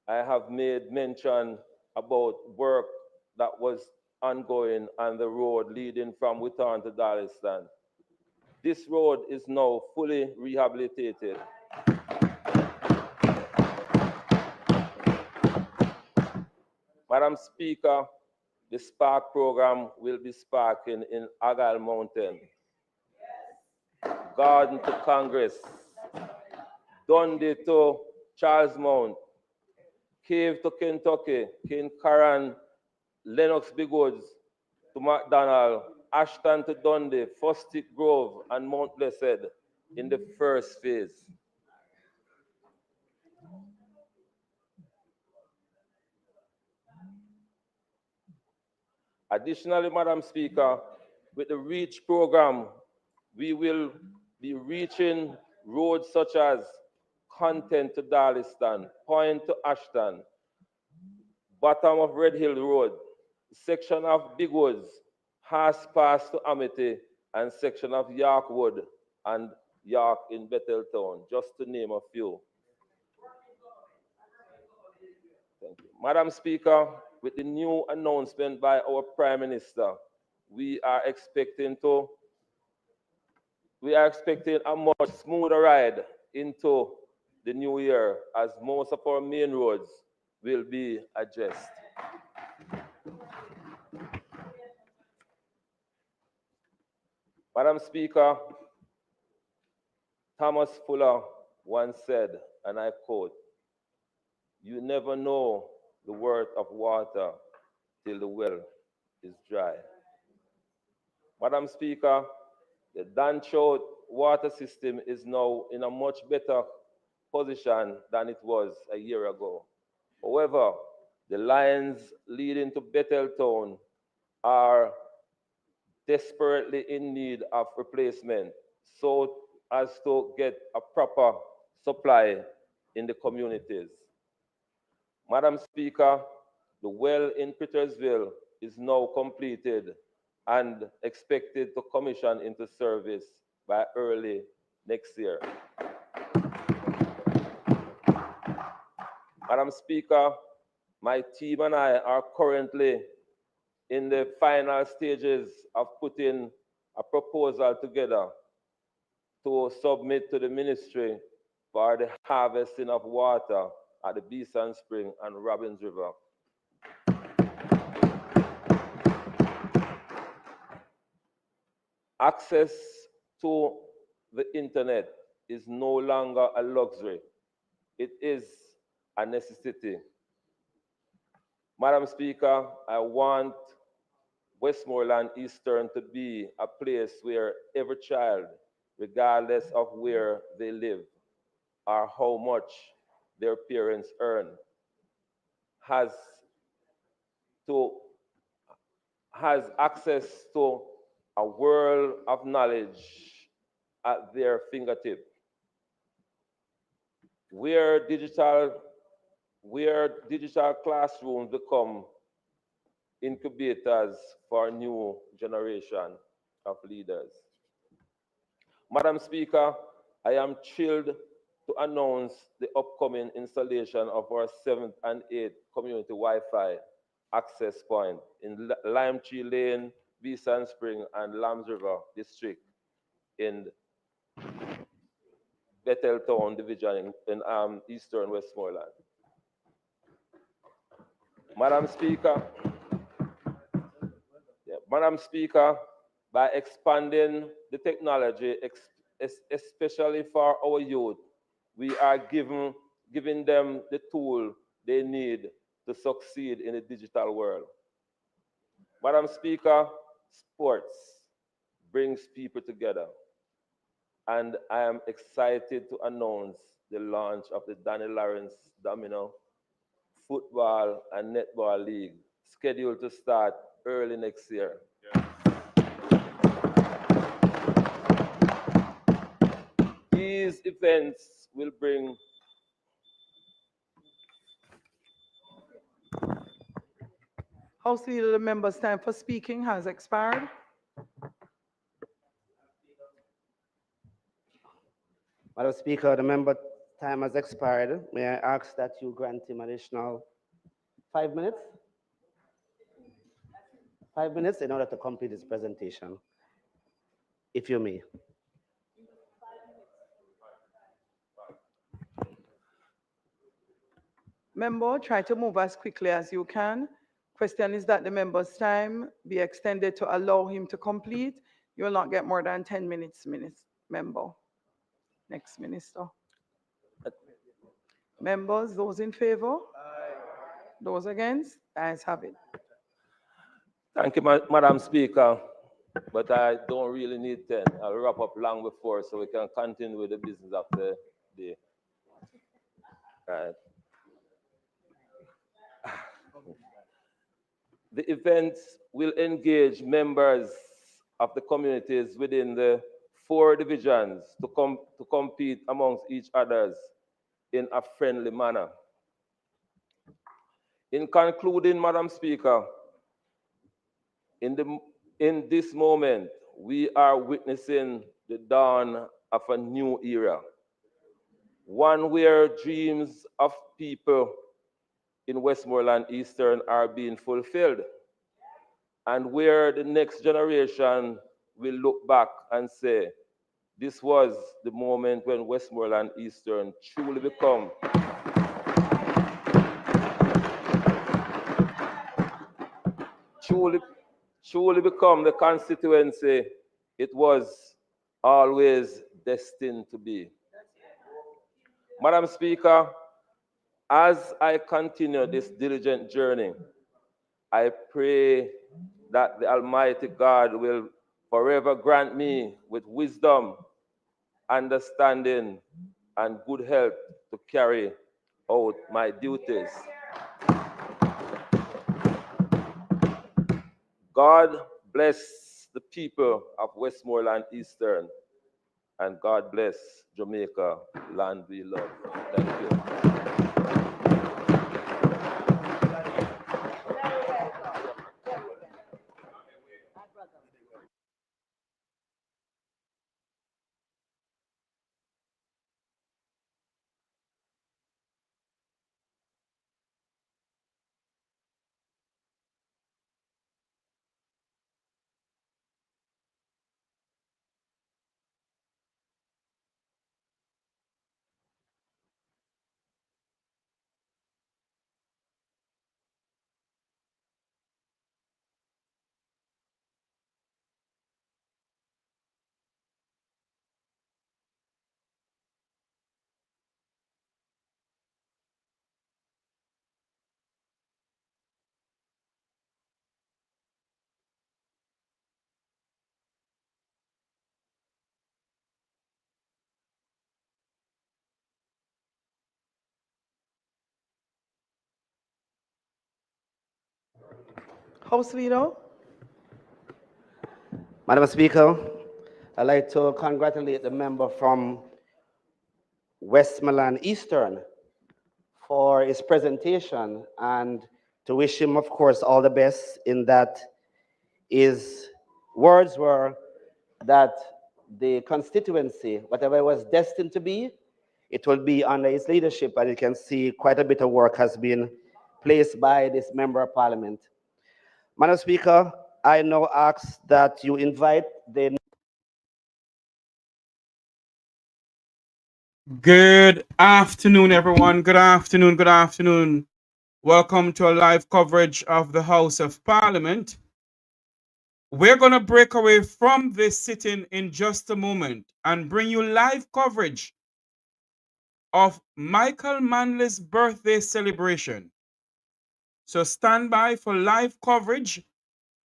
I have made mention about work that was ongoing on the road leading from Witton to Darliston. This road is now fully rehabilitated. Madam Speaker, the Spark program will be sparking in Argyle Mountain, Garden to Congress, Dundee to Charles Mount, Cave to Kentucky, Kincaran, Lennox Big Woods, to McDonald, Ashton to Dundee, Fustic Grove, and Mount Blessed in the first phase. Additionally, Madam Speaker, with the REACH program, we will be reaching roads such as Content to Darliston, Point to Ashton, bottom of Red Hill Road, section of Big Woods, Haas Pass to Amity, and section of Yorkwood and York in Betheltown, just to name a few. Thank you. Madam Speaker, with the new announcement by our Prime Minister, we are expecting a much smoother ride into the new year, as most of our main roads will be addressed. Madam Speaker, Thomas Fuller once said, and I quote, "You never know the worth of water till the well is dry." Madam Speaker, the Dancho water system is now in a much better position than it was a year ago. However, the lines leading to Betheltown are desperately in need of replacement so as to get a proper supply in the communities. Madam Speaker, the well in Petersville is now completed and expected to commission into service by early next year. Madam Speaker, my team and I are currently in the final stages of putting a proposal together to submit to the ministry for the harvesting of water at the Beeson Spring and Robbins River. Access to the internet is no longer a luxury. It is a necessity. Madam Speaker, I want Westmoreland Eastern to be a place where every child, regardless of where they live or how much their parents earn, has access to a world of knowledge at their fingertip, where digital classrooms become incubators for a new generation of leaders. Madam Speaker, I am thrilled to announce the upcoming installation of our 7th and 8th community Wi-Fi access point in Lime Tree Lane, Beeson Spring, and Lambs River District in Betheltown Division in Eastern Westmoreland. Madam Speaker, by expanding the technology, especially for our youth, we are giving them the tool they need to succeed in the digital world. Madam Speaker, sports brings people together, and I am excited to announce the launch of the Danny Lawrence Domino Football and Netball League, scheduled to start early next year. These events will bring House Leader, the member's time for speaking has expired. Madam Speaker, the member time has expired. May I ask that you grant him additional 5 minutes? 5 minutes in order to complete his presentation, if you may. Member, try to move as quickly as you can. Question is that the member's time be extended to allow him to complete. You will not get more than 10 minutes, member. Next minister. Members, those in favor? Aye. Those against? Ayes have it. Thank you, Madam Speaker, but I don't really need 10. I'll wrap up long before so we can continue with the business of the day. Right. The event will engage members of the communities within the 4 divisions to compete amongst each others in a friendly manner. In concluding, Madam Speaker, in this moment, we are witnessing the dawn of a new era, one where dreams of people in Westmoreland Eastern are being fulfilled, and where the next generation will look back and say, this was the moment when Westmoreland Eastern truly become the constituency it was always destined to be. Madam Speaker, as I continue this diligent journey, I pray that the Almighty God will forever grant me with wisdom, understanding, and good health to carry out my duties. God bless the people of Westmoreland Eastern, and God bless Jamaica, land we love. Thank you. House Leader. Madam Speaker, I'd like to congratulate the member from Westmoreland Eastern for his presentation and to wish him, of course, all the best in that his words were that the constituency, whatever it was destined to be, it will be under his leadership, and you can see quite a bit of work has been placed by this member of parliament. Madam Speaker, I now ask that you invite the Good afternoon, everyone. Good afternoon. Good afternoon. Welcome to a live coverage of the House of Parliament. We're going to break away from this sitting in just a moment and bring you live coverage of Michael Manley's birthday celebration. So stand by for live coverage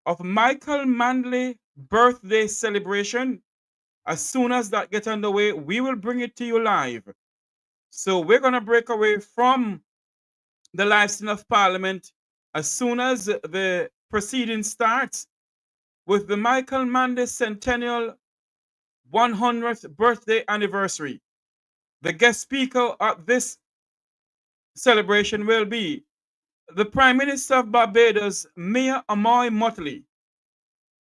of Michael Manley birthday celebration. As soon as that gets underway, we will bring it to you live. So we're going to break away from the live stream of Parliament as soon as the proceeding starts with the Michael Manley Centennial 100th birthday anniversary. The guest speaker at this celebration will be the Prime Minister of Barbados, Mayor Amoy Motley.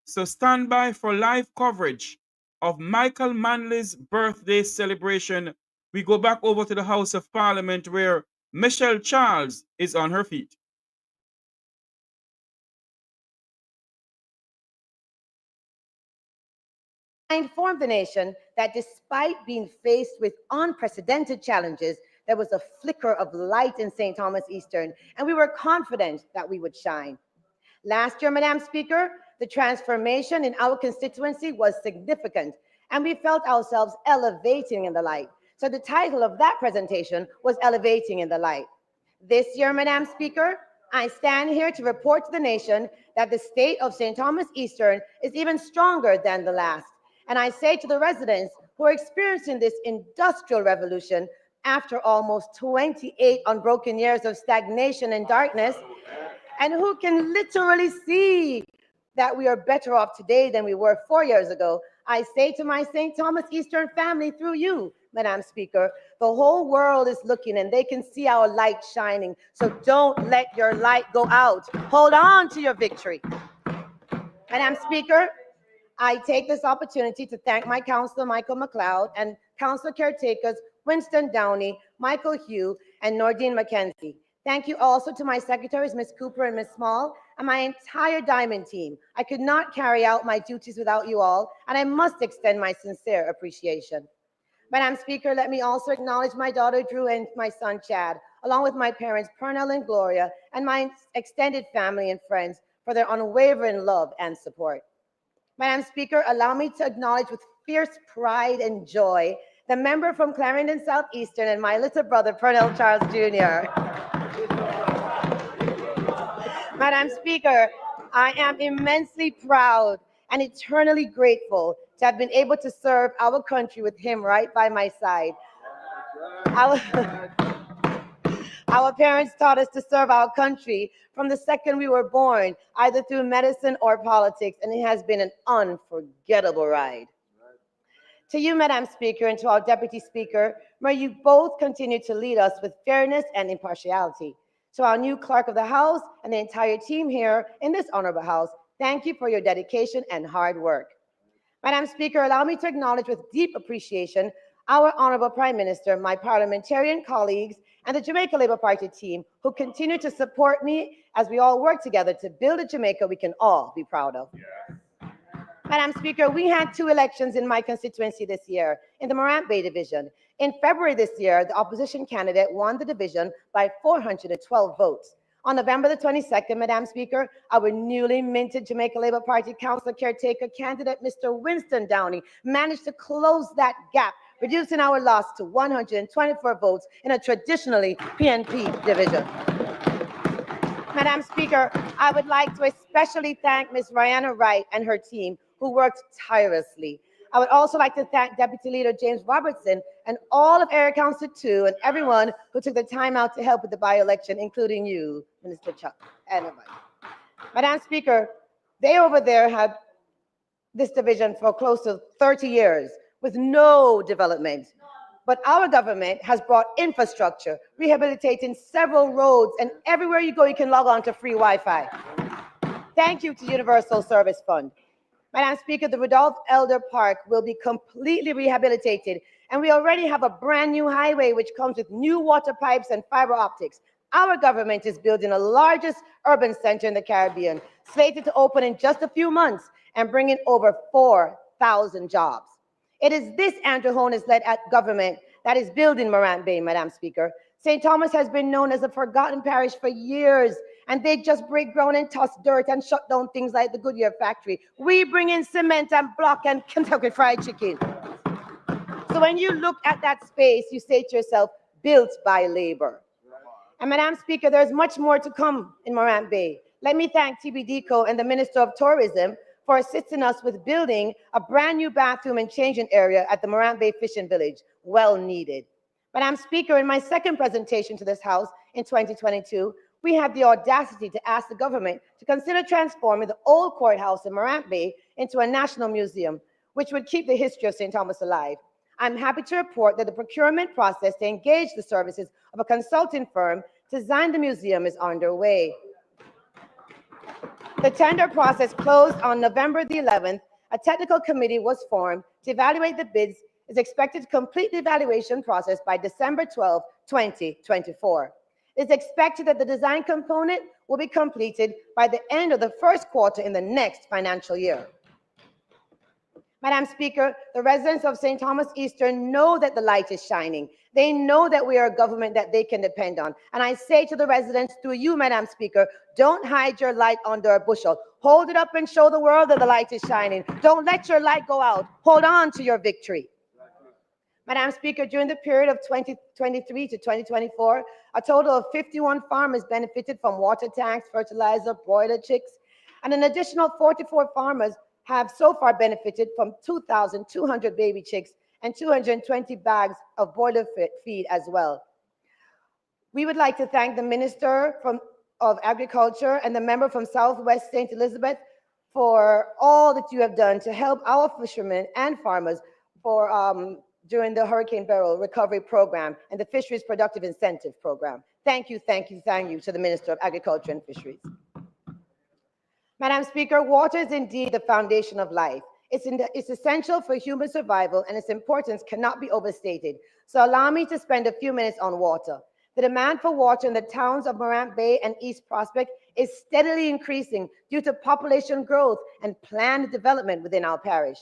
So stand by for live coverage of Michael Manley's birthday celebration. We go back over to the House of Parliament where Michelle Charles is on her feet. I informed the nation that despite being faced with unprecedented challenges, there was a flicker of light in St. Thomas Eastern, and we were confident that we would shine. Last year, Madam Speaker, the transformation in our constituency was significant, and we felt ourselves elevating in the light. So the title of that presentation was Elevating in the Light. This year, Madam Speaker, I stand here to report to the nation that the state of St. Thomas Eastern is even stronger than the last. And I say to the residents who are experiencing this industrial revolution after almost 28 unbroken years of stagnation and darkness, and who can literally see that we are better off today than we were 4 years ago, I say to my St. Thomas Eastern family through you, Madam Speaker, the whole world is looking and they can see our light shining. So don't let your light go out. Hold on to your victory. Madam Speaker, I take this opportunity to thank my Councillor Michael McLeod and Councillor caretakers Winston Downey, Michael Hugh, and Nordine McKenzie. Thank you also to my secretaries, Ms. Cooper and Ms. Small, and my entire Diamond team. I could not carry out my duties without you all, and I must extend my sincere appreciation. Madam Speaker, let me also acknowledge my daughter Drew and my son Chad, along with my parents Pernell and Gloria, and my extended family and friends for their unwavering love and support. Madam Speaker, allow me to acknowledge with fierce pride and joy the member from Clarendon Southeastern and my little brother Pernell Charles Jr. Madam Speaker, I am immensely proud and eternally grateful to have been able to serve our country with him right by my side. Our parents taught us to serve our country from the second we were born, either through medicine or politics, and it has been an unforgettable ride. To you, Madam Speaker, and to our Deputy Speaker, may you both continue to lead us with fairness and impartiality. To our new Clerk of the House and the entire team here in this honorable House, thank you for your dedication and hard work. Madam Speaker, allow me to acknowledge with deep appreciation our Honorable Prime Minister, my parliamentarian colleagues, and the Jamaica Labour Party team who continue to support me as we all work together to build a Jamaica we can all be proud of. Madam Speaker, we had 2 elections in my constituency this year in the Morant Bay division. In February this year, the opposition candidate won the division by 412 votes. On November the 22nd, Madam Speaker, our newly minted Jamaica Labour Party councillor caretaker candidate, Mr. Winston Downey, managed to close that gap, reducing our loss to 124 votes in a traditionally PNP division. Madam Speaker, I would like to especially thank Ms. Rihanna Wright and her team who worked tirelessly. I would also like to thank Deputy Leader James Robertson and all of Area Council 2 and everyone who took the time out to help with the by-election, including you, Minister Chuck, and everybody. Madam Speaker, they over there had this division for close to 30 years with no development. But our government has brought infrastructure, rehabilitating several roads, and everywhere you go, you can log on to free Wi-Fi. Thank you to Universal Service Fund. Madam Speaker, the Rudolph Elder Park will be completely rehabilitated, and we already have a brand new highway which comes with new water pipes and fiber optics. Our government is building the largest urban center in the Caribbean, slated to open in just a few months and bring in over 4,000 jobs. It is this Andrew Holness-led government that is building Morant Bay, Madam Speaker. St. Thomas has been known as a forgotten parish for years, and they just break ground and toss dirt and shut down things like the Goodyear factory. We bring in cement and block and Kentucky Fried Chicken. So when you look at that space, you say to yourself, built by labor. And Madam Speaker, there's much more to come in Morant Bay. Let me thank TBDCO and the Minister of Tourism for assisting us with building a brand new bathroom and changing area at the Morant Bay Fishing Village, well needed. Madam Speaker, in my second presentation to this House in 2022, we had the audacity to ask the government to consider transforming the old courthouse in Morant Bay into a national museum, which would keep the history of St. Thomas alive. I'm happy to report that the procurement process to engage the services of a consulting firm to design the museum is underway. The tender process closed on November the 11th. A technical committee was formed to evaluate the bids. Is expected to complete the evaluation process by December 12, 2024. It's expected that the design component will be completed by the end of the first quarter in the next financial year. Madam Speaker, the residents of St. Thomas Eastern know that the light is shining. They know that we are a government that they can depend on. And I say to the residents, through you, Madam Speaker, don't hide your light under a bushel. Hold it up and show the world that the light is shining. Don't let your light go out. Hold on to your victory. Madam Speaker, during the period of 2023 to 2024, a total of 51 farmers benefited from water tanks, fertilizer, broiler chicks, and an additional 44 farmers have so far benefited from 2,200 baby chicks and 220 bags of broiler feed as well. We would like to thank the Minister of Agriculture and the member from Southwest St. Elizabeth for all that you have done to help our fishermen and farmers during the Hurricane Beryl Recovery Program and the Fisheries Productive Incentive Program. Thank you, thank you, thank you to the Minister of Agriculture and Fisheries. Madam Speaker, water is indeed the foundation of life. It's essential for human survival, and its importance cannot be overstated. So allow me to spend a few minutes on water. The demand for water in the towns of Morant Bay and East Prospect is steadily increasing due to population growth and planned development within our parish.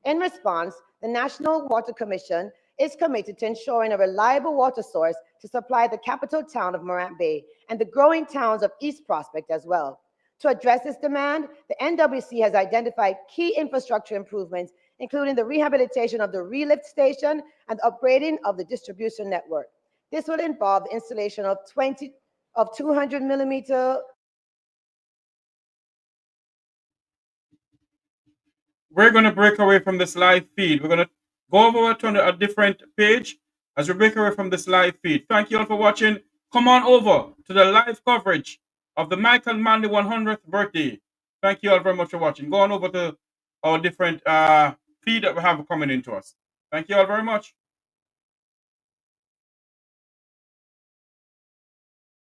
In response, the National Water Commission is committed to ensuring a reliable water source to supply the capital town of Morant Bay and the growing towns of East Prospect as well. To address this demand, the NWC has identified key infrastructure improvements, including the rehabilitation of the relift station and the upgrading of the distribution network. This will involve the installation of 200 millimeter. We're going to break away from this live feed. We're going to go over to a different page as we break away from this live feed. Thank you all for watching. Come on over to the live coverage of the Michael Manley 100th birthday. Thank you all very much for watching. Go on over to our different feed that we have coming into us. Thank you all very much.